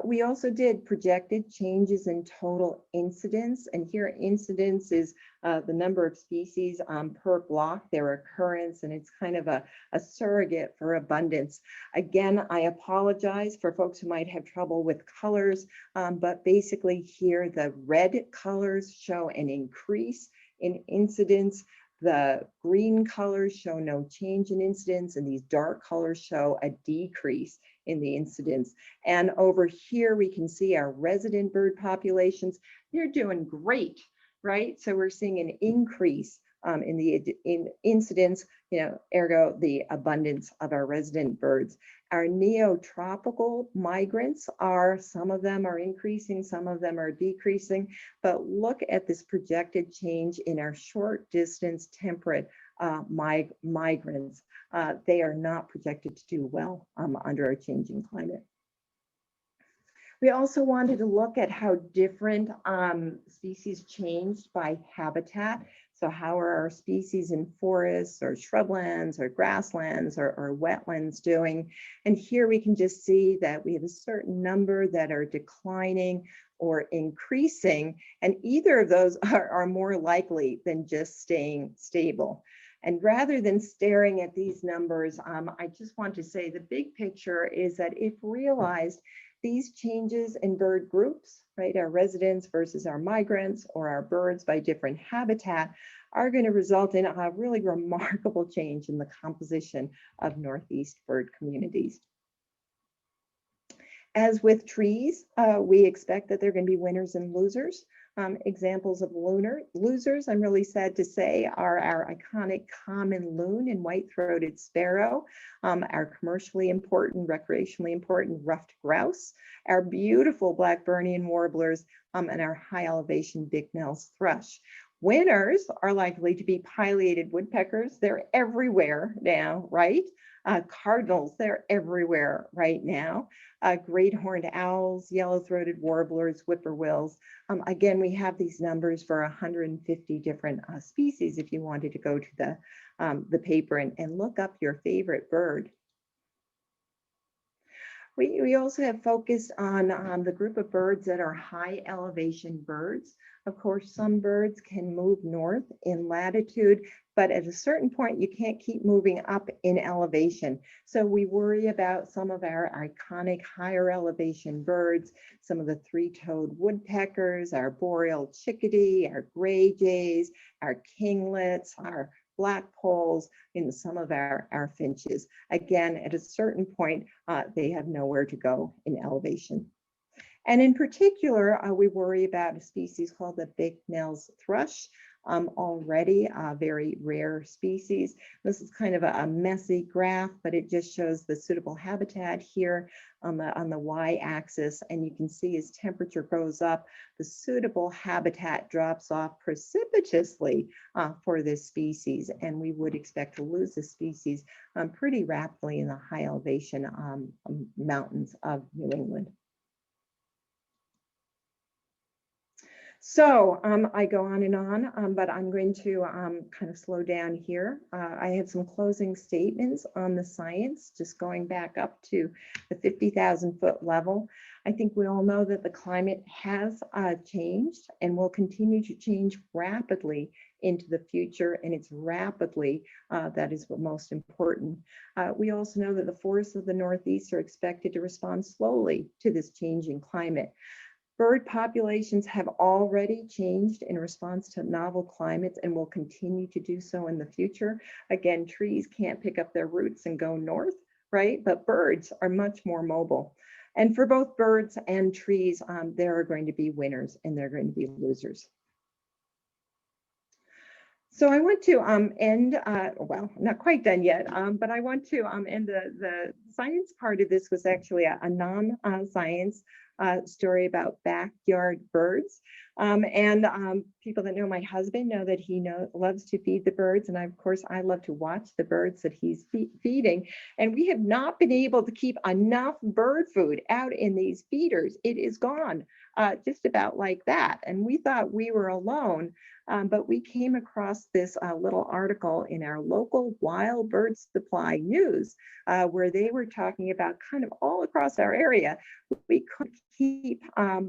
We also did projected changes in total incidence, and here incidence is the number of species per block, their occurrence, and it's kind of a surrogate for abundance. Again, I apologize for folks who might have trouble with colors, but basically here the red colors show an increase in incidence. The green colors show no change in incidence, and these dark colors show a decrease in the incidence. And over here, we can see our resident bird populations. They're doing great, right? So we're seeing an increase in incidence, ergo the abundance of our resident birds. Our neotropical migrants some of them are increasing, some of them are decreasing, but look at this projected change in our short distance temperate migrants. They are not projected to do well under a changing climate. We also wanted to look at how different species changed by habitat. So how are our species in forests or shrublands or grasslands or wetlands doing? And here we can just see that we have a certain number that are declining or increasing, and either of those are more likely than just staying stable. And rather than staring at these numbers, I just want to say the big picture is that if realized, these changes in bird groups, right, our residents versus our migrants or our birds by different habitat, are going to result in a really remarkable change in the composition of Northeast bird communities. As with trees, we expect that there are going to be winners and losers. Examples of losers, I'm really sad to say, are our iconic common loon and white-throated sparrow, our commercially important, recreationally important ruffed grouse, our beautiful Blackburnian warblers, and our high-elevation bignell's thrush. Winners are likely to be pileated woodpeckers. They're everywhere now, right? Cardinals, they're everywhere right now. Great horned owls, yellow-throated warblers, whippoorwills. Again, we have these numbers for 150 different species if you wanted to go to the paper and look up your favorite bird. We also have focused on the group of birds that are high elevation birds. Of course, some birds can move north in latitude, but at a certain point, you can't keep moving up in elevation. So we worry about some of our iconic higher elevation birds, some of the three-toed woodpeckers, our boreal chickadee, our gray jays, our kinglets, our blackpolls, and some of our finches. Again, at a certain point, they have nowhere to go in elevation. And in particular, we worry about a species called the bignell's thrush, already a very rare species. This is kind of a messy graph, but it just shows the suitable habitat here on the y-axis, and you can see as temperature goes up, the suitable habitat drops off precipitously for this species, and we would expect to lose the species pretty rapidly in the high elevation mountains of New England. So I go on and on, but I'm going to kind of slow down here. I have some closing statements on the science, just going back up to the 50,000 foot level. I think we all know that the climate has changed and will continue to change rapidly into the future, and it's rapidly that is what most important. We also know that the forests of the Northeast are expected to respond slowly to this changing climate. Bird populations have already changed in response to novel climates and will continue to do so in the future. Again, trees can't pick up their roots and go north, right? But birds are much more mobile. And for both birds and trees, there are going to be winners and there are going to be losers. So I want to end, well, not quite done yet, but I want to end the science part of this was actually a non-science story about backyard birds. People that know my husband know that he loves to feed the birds. And of course, I love to watch the birds that he's feeding. And we have not been able to keep enough bird food out in these feeders. It is gone just about like that. And we thought we were alone. But we came across this little article in our local wild bird supply news where they were talking about kind of all across our area, we could keep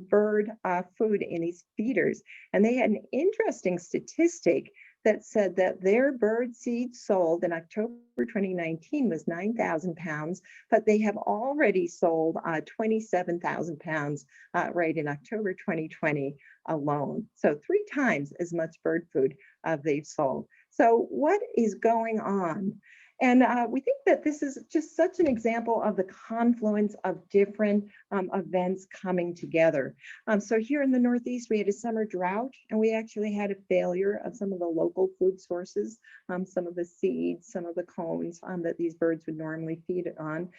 bird food in these feeders. And they had an interesting statistic that said that their bird seed sold in October 2019 was 9,000 pounds, but they have already sold 27,000 pounds right in October 2020 alone. So 3 times as much bird food they've sold. So what is going on? And we think that this is just such an example of the confluence of different events coming together. So here in the Northeast, we had a summer drought, and we actually had a failure of some of the local food sources, some of the seeds, some of the cones that these birds would normally feed on.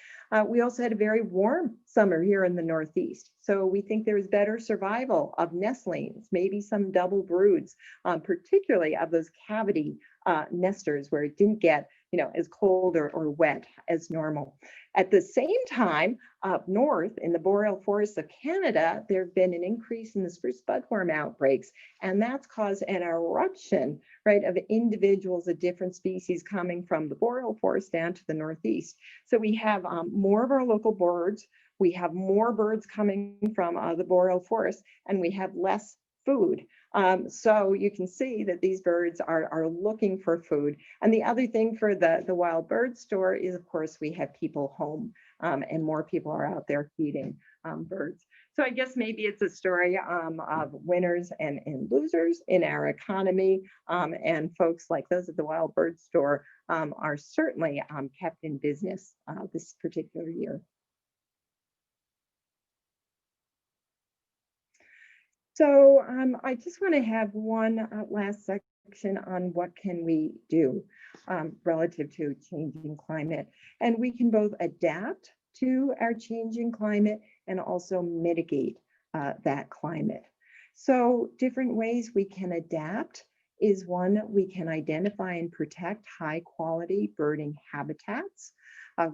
We also had a very warm summer here in the Northeast. So we think there's better survival of nestlings, maybe some double broods, particularly of those cavity nesters where it didn't get as cold or wet as normal. At the same time, up north in the boreal forests of Canada, there have been an increase in the spruce budworm outbreaks, and that's caused an eruption, right, of individuals of different species coming from the boreal forest down to the Northeast. So we have more of our local birds, we have more birds coming from the boreal forest, and we have less food. So you can see that these birds are looking for food. And the other thing for the wild bird store is, of course, we have people home and more people are out there feeding birds. So I guess maybe it's a story of winners and losers in our economy. And folks like those at the wild bird store are certainly kept in business this particular year. So I just want to have one last section on what can we do relative to changing climate. And we can both adapt to our changing climate and also mitigate that climate. So different ways we can adapt is one, we can identify and protect high quality birding habitats.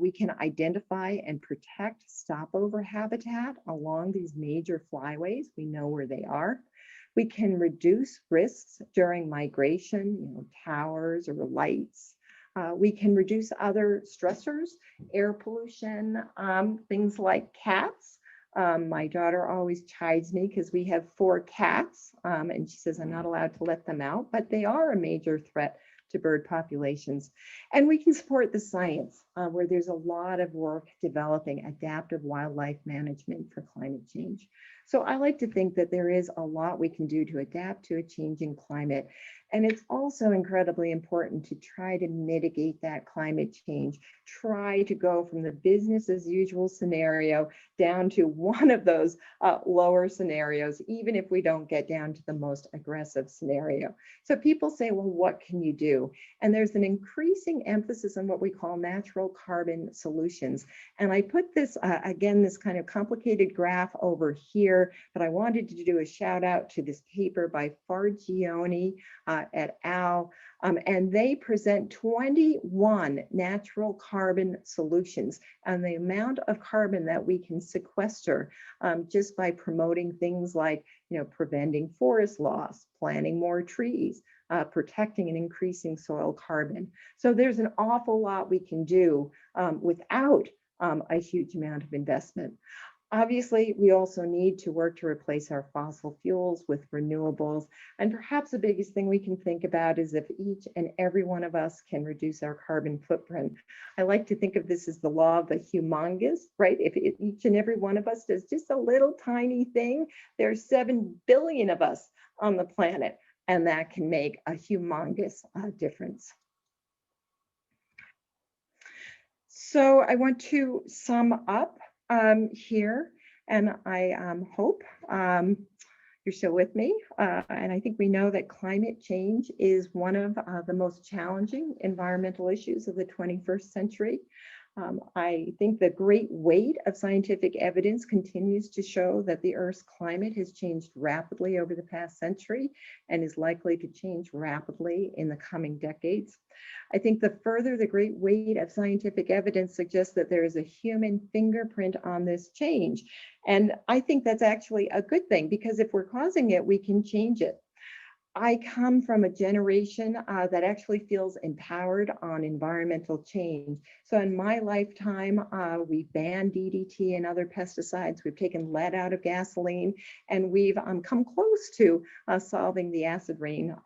We can identify and protect stopover habitat along these major flyways. We know where they are. We can reduce risks during migration, towers or lights. We can reduce other stressors, air pollution, things like cats. My daughter always chides me because we have 4 cats and she says I'm not allowed to let them out, but they are a major threat to bird populations. And we can support the science where there's a lot of work developing adaptive wildlife management for climate change. So I like to think that there is a lot we can do to adapt to a changing climate. And it's also incredibly important to try to mitigate that climate change, try to go from the business as usual scenario down to one of those lower scenarios, even if we don't get down to the most aggressive scenario. So people say, well, what can you do? And there's an increasing emphasis on what we call natural carbon solutions. And I put this, again, this kind of complicated graph over here, but I wanted to do a shout out to this paper by Fargione et al. And they present 21 natural carbon solutions and the amount of carbon that we can sequester just by promoting things like preventing forest loss, planting more trees, protecting and increasing soil carbon. So there's an awful lot we can do without a huge amount of investment. Obviously, we also need to work to replace our fossil fuels with renewables. And perhaps the biggest thing we can think about is if each and every one of us can reduce our carbon footprint. I like to think of this as the law of the humongous, right? If each and every one of us does just a little tiny thing, there's 7 billion of us on the planet, and that can make a humongous difference. So I want to sum up here, and I hope you're still with me. And I think we know that climate change is one of the most challenging environmental issues of the 21st century. I think the great weight of scientific evidence continues to show that the Earth's climate has changed rapidly over the past century and is likely to change rapidly in the coming decades. I think the further the great weight of scientific evidence suggests that there is a human fingerprint on this change. And I think that's actually a good thing, because if we're causing it, we can change it. I come from a generation that actually feels empowered on environmental change. So in my lifetime, we've banned DDT and other pesticides. We've taken lead out of gasoline, and we've come close to solving the acid rain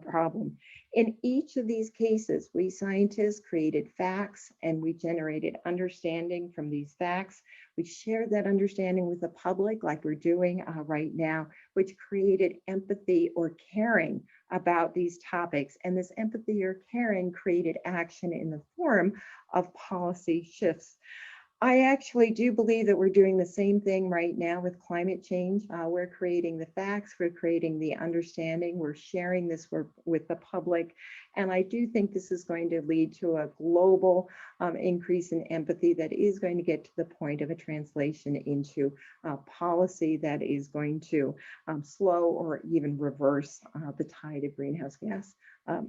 problem. In each of these cases, we scientists created facts and we generated understanding from these facts. We shared that understanding with the public like we're doing right now, which created empathy or caring about these topics. And this empathy or caring created action in the form of policy shifts. I actually do believe that we're doing the same thing right now with climate change. We're creating the facts, we're creating the understanding, we're sharing this with the public. And I do think this is going to lead to a global increase in empathy that is going to get to the point of a translation into policy that is going to slow or even reverse the tide of greenhouse gas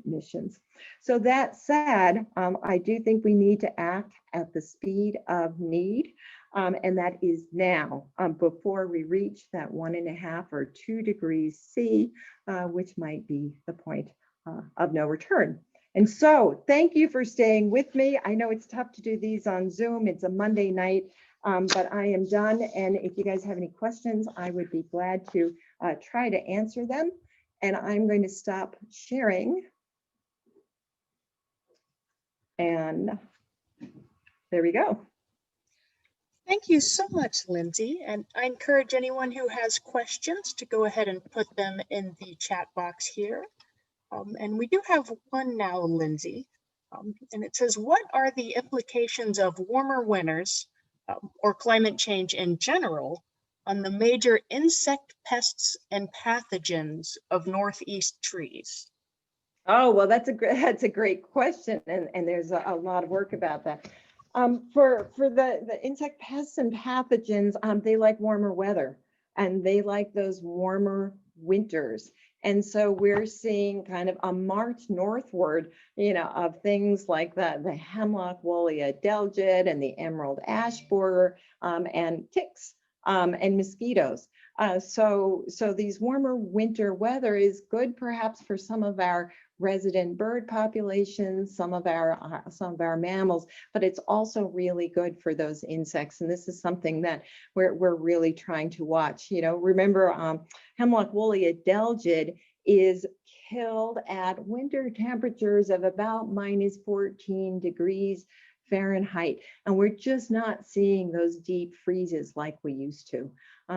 emissions. So that said, I do think we need to act at the speed of need, and that is now, before we reach that 1.5 or 2 degrees C, which might be the point of no return. And so thank you for staying with me. I know it's tough to do these on Zoom. It's a Monday night, but I am done. And if you guys have any questions, I would be glad to try to answer them. And I'm going to stop sharing. And there we go. Thank you so much, Lindsey. And I encourage anyone who has questions to go ahead and put them in the chat box here. And we do have one now, Lindsey. And it says, what are the implications of warmer winters or climate change in general on the major insect pests and pathogens of Northeast trees? Oh, well, that's a great question. And there's a lot of work about that. For the insect pests and pathogens, they like warmer weather and they like those warmer winters. And so we're seeing kind of a march northward, of things like the hemlock woolly adelgid and the emerald ash borer and ticks and mosquitoes. So these warmer winter weather is good perhaps for some of our resident bird populations, some of our mammals, but it's also really good for those insects. And this is something that we're really trying to watch. Remember, hemlock woolly adelgid is killed at winter temperatures of about -14 degrees Fahrenheit, and we're just not seeing those deep freezes like we used to.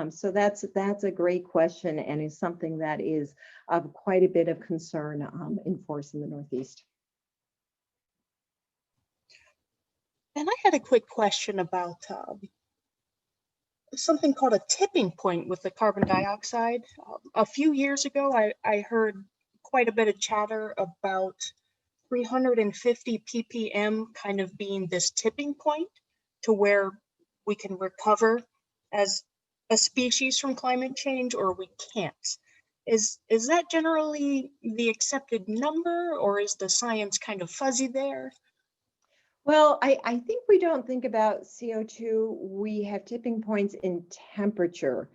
So that's a great question, and is something that is of quite a bit of concern in forests in the Northeast. And I had a quick question about something called a tipping point with the carbon dioxide. A few years ago, I heard quite a bit of chatter about 350 ppm kind of being this tipping point to where we can recover as a species from climate change, or we can't. Is that generally the accepted number, or is the science kind of fuzzy there? Well, I think we don't think about CO2. We have tipping points in temperature.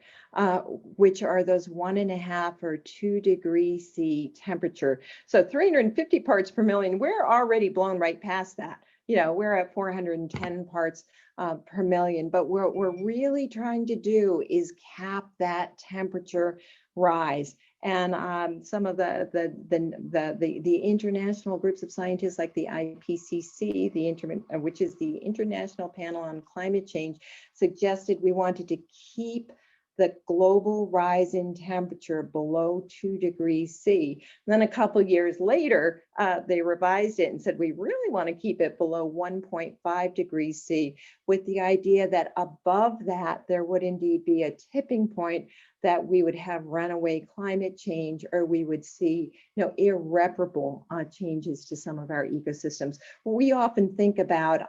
which are those 1.5 or 2 degrees C temperature. So 350 parts per million, we're already blown right past that. You know, we're at 410 parts per million, but what we're really trying to do is cap that temperature rise. And some of the international groups of scientists, like the IPCC, which is the International Panel on Climate Change, suggested we wanted to keep the global rise in temperature below 2 degrees C. And then a couple years later, they revised it and said, we really want to keep it below 1.5 degrees C, with the idea that above that, there would indeed be a tipping point that we would have runaway climate change, or we would see, you know, irreparable changes to some of our ecosystems. We often think about,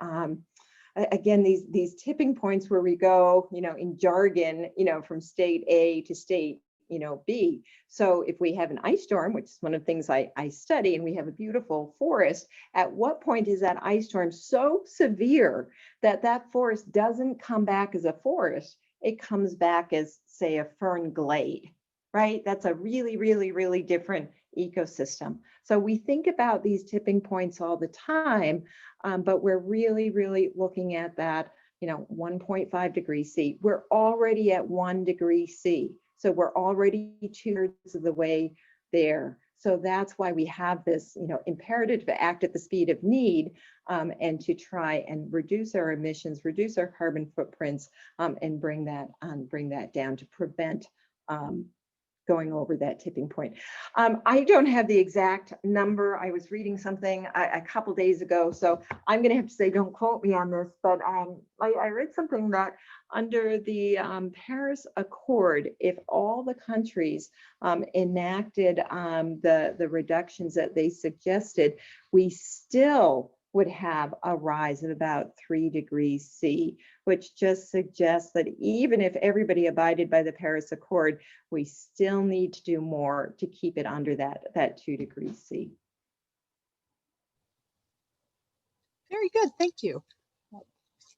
again, these tipping points where we go, you know, in jargon, you know, from state A to state, you know, B. So if we have an ice storm, which is one of the things I study, and we have a beautiful forest, at what point is that ice storm so severe that that forest doesn't come back as a forest? It comes back as, say, a fern glade, right? That's a really, really, really different ecosystem. So we think about these tipping points all the time, but we're really, really looking at that, you know, 1.5 degrees C. We're already at 1 degree C. So we're already 2/3 of the way there. So that's why we have this, you know, imperative to act at the speed of need, and to try and reduce our emissions, reduce our carbon footprints, and bring that down to prevent going over that tipping point. I don't have the exact number. I was reading something a couple days ago, so I'm going to have to say, don't quote me on this, but I read something that under the Paris Accord, if all the countries enacted the reductions that they suggested, we still would have a rise of about 3 degrees C, which just suggests that even if everybody abided by the Paris Accord, we still need to do more to keep it under that 2 degrees C. Very good, thank you.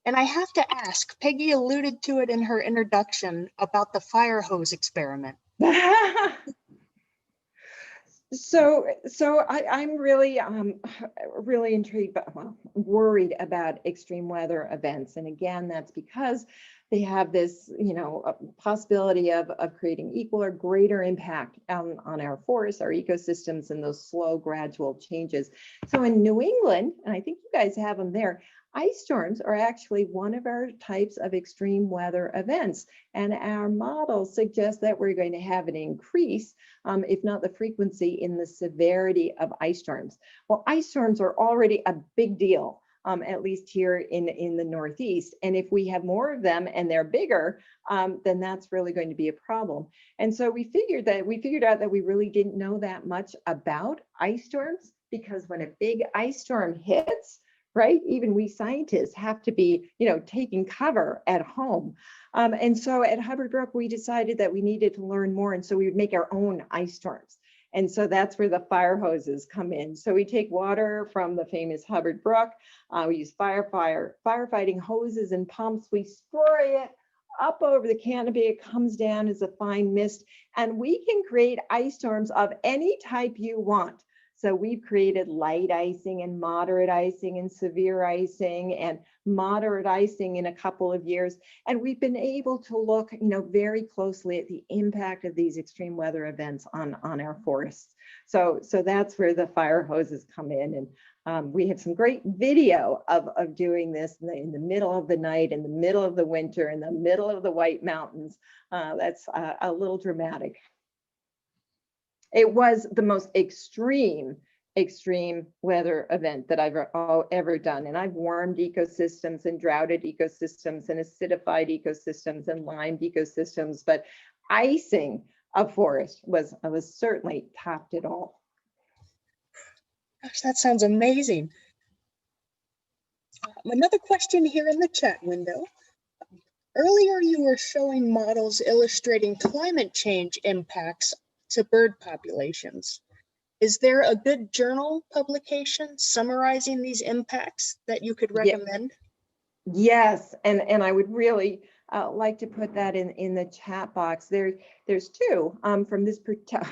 And I have to ask, Peggy alluded to it in her introduction about the fire hose experiment. So I'm really intrigued, but worried about extreme weather events. And again, that's because they have this, you know, possibility of creating equal or greater impact on our forests, our ecosystems, and those slow, gradual changes. So in New England, and I think you guys have them there, ice storms are actually one of our types of extreme weather events. And our models suggest that we're going to have an increase, if not the frequency, in the severity of ice storms. Well, ice storms are already a big deal, at least here in the Northeast. And if we have more of them and they're bigger, then that's really going to be a problem. And so we figured out that we really didn't know that much about ice storms, because when a big ice storm hits, right, even we scientists have to be, you know, taking cover at home. And so at Hubbard Brook, we decided that we needed to learn more. And so we would make our own ice storms. And so that's where the fire hoses come in. So we take water from the famous Hubbard Brook. We use firefighting hoses and pumps. We spray it up over the canopy. It comes down as a fine mist. And we can create ice storms of any type you want. So we've created light icing and moderate icing and severe icing and moderate icing in a couple of years. And we've been able to look, you know, very closely at the impact of these extreme weather events on our forests. So that's where the fire hoses come in. And we have some great video of doing this in the middle of the night, in the middle of the winter, in the middle of the White Mountains. That's a little dramatic. It was the most extreme weather event that I've ever done. And I've warmed ecosystems and droughted ecosystems and acidified ecosystems and limed ecosystems, but icing a forest was certainly topped it all. Gosh, that sounds amazing. Another question here in the chat window. Earlier, you were showing models illustrating climate change impacts to bird populations. Is there a good journal publication summarizing these impacts that you could recommend? Yes, and I would really like to put that in the chat box. There's two from this,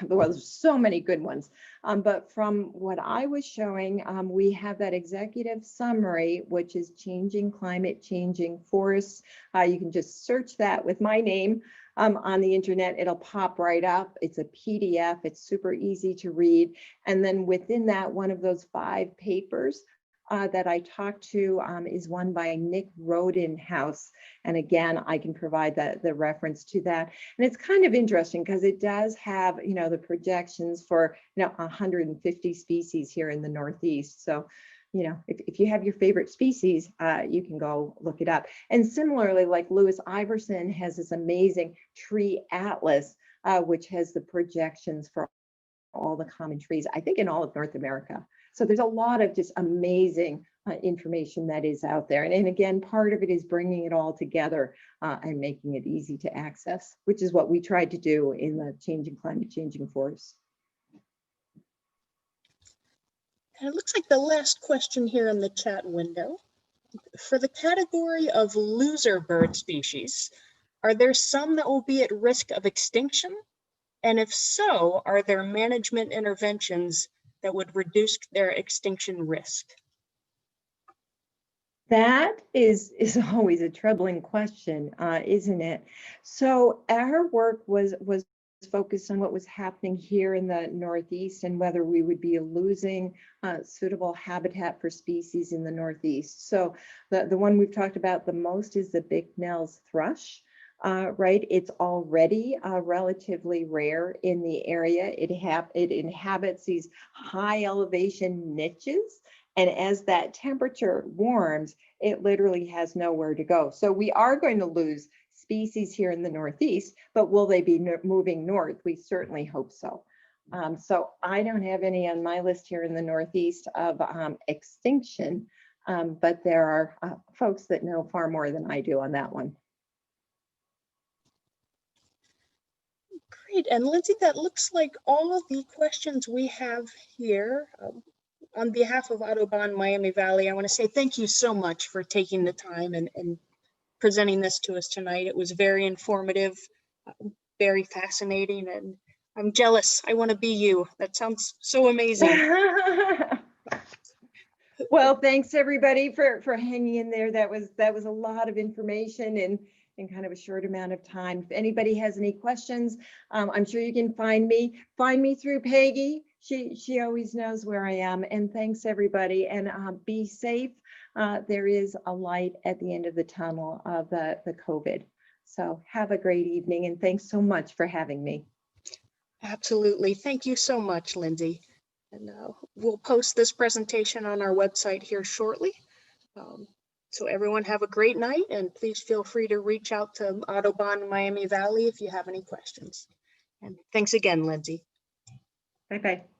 well, there's so many good ones. But from what I was showing, we have that executive summary, which is changing climate, changing forests. You can just search that with my name on the internet. It'll pop right up. It's a PDF. It's super easy to read. And then within that, one of those 5 papers that I talked to is one by Nick Rodenhouse. And again, I can provide the reference to that. And it's kind of interesting because it does have, you know, the projections for, you know, 150 species here in the Northeast. So, you know, if you have your favorite species, you can go look it up. And similarly, like Lewis Iverson has this amazing tree atlas, which has the projections for all the common trees, I think in all of North America. So there's a lot of just amazing information that is out there. And again, part of it is bringing it all together and making it easy to access, which is what we tried to do in the Changing Climate, Changing Forests. And it looks like the last question here in the chat window. For the category of loser bird species, are there some that will be at risk of extinction? And if so, are there management interventions that would reduce their extinction risk? That is always a troubling question, isn't it? So our work was focused on what was happening here in the Northeast and whether we would be losing suitable habitat for species in the Northeast. So the one we've talked about the most is the Bicknell's thrush. Right, it's already relatively rare in the area. It inhabits these high elevation niches, and as that temperature warms, it literally has nowhere to go. So we are going to lose species here in the Northeast, but will they be moving north? We certainly hope so. So I don't have any on my list here in the Northeast of extinction, but there are folks that know far more than I do on that one. Great, and Lindsey, that looks like all of the questions we have here. On behalf of Audubon Miami Valley, I want to say thank you so much for taking the time and presenting this to us tonight. It was very informative, very fascinating, and I'm jealous. I want to be you. That sounds so amazing. Well, thanks everybody for hanging in there. That was a lot of information in kind of a short amount of time. If anybody has any questions, I'm sure you can find me through Peggy. She always knows where I am. And thanks everybody, and be safe. There is a light at the end of the tunnel of the COVID. So have a great evening, and thanks so much for having me. Absolutely. Thank you so much, Lindsey. And we'll post this presentation on our website here shortly. So everyone have a great night, and please feel free to reach out to Audubon Miami Valley if you have any questions. And thanks again, Lindsey. Bye-bye.